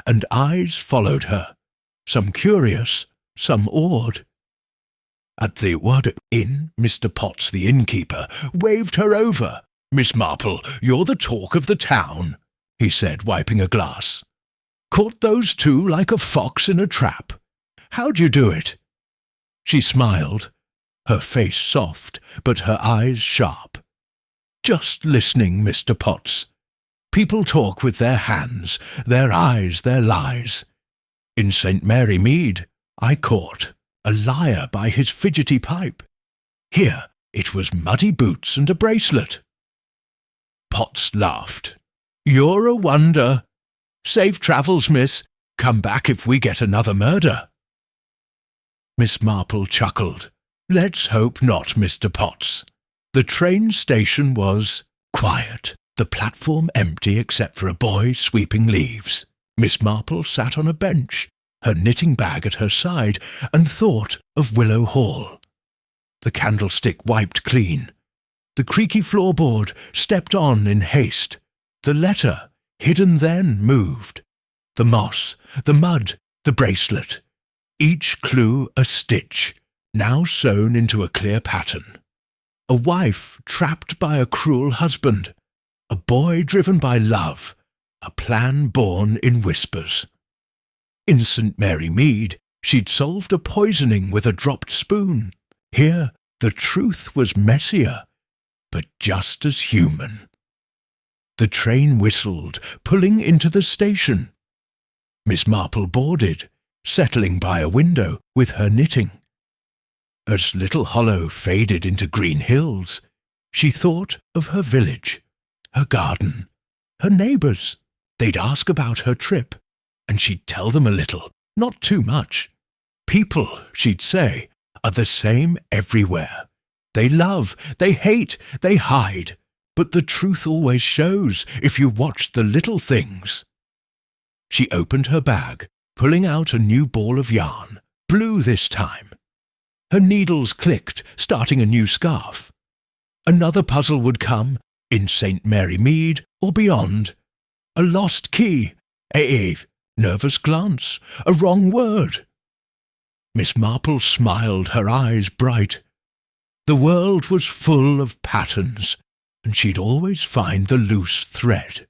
and eyes followed her, some curious, some awed. At the Whodunit inn, Mr. Potts, the innkeeper, waved her over. "Miss Marple, you're the talk of the town," he said, wiping a glass. "Caught those two like a fox in a trap. How'd you do it?" She smiled, her face soft, but her eyes sharp. "Just listening, Mr. Potts. People talk with their hands, their eyes, their lies. In St. Mary Mead, I caught a liar by his fidgety pipe. Here it was muddy boots and a bracelet." Potts laughed. "You're a wonder. Safe travels, miss. Come back if we get another murder." Miss Marple chuckled. "Let's hope not, Mr. Potts." The train station was quiet, the platform empty except for a boy sweeping leaves. Miss Marple sat on a bench, her knitting bag at her side, and thought of Willow Hall. The candlestick wiped clean. The creaky floorboard stepped on in haste. The letter, hidden then, moved. The moss, the mud, the bracelet. Each clue a stitch, now sewn into a clear pattern. A wife trapped by a cruel husband. A boy driven by love. A plan born in whispers. In St. Mary Mead, she'd solved a poisoning with a dropped spoon. Here, the truth was messier, but just as human. The train whistled, pulling into the station. Miss Marple boarded, settling by a window with her knitting. As Little Hollow faded into green hills, she thought of her village, her garden, her neighbours. They'd ask about her trip, and she'd tell them a little, not too much. People, she'd say, are the same everywhere. They love, they hate, they hide, but the truth always shows if you watch the little things. She opened her bag, pulling out a new ball of yarn, blue this time. Her needles clicked, starting a new scarf. Another puzzle would come, in St. Mary Mead or beyond. A lost key, a nervous glance, a wrong word. Miss Marple smiled, her eyes bright. The world was full of patterns, and she'd always find the loose thread.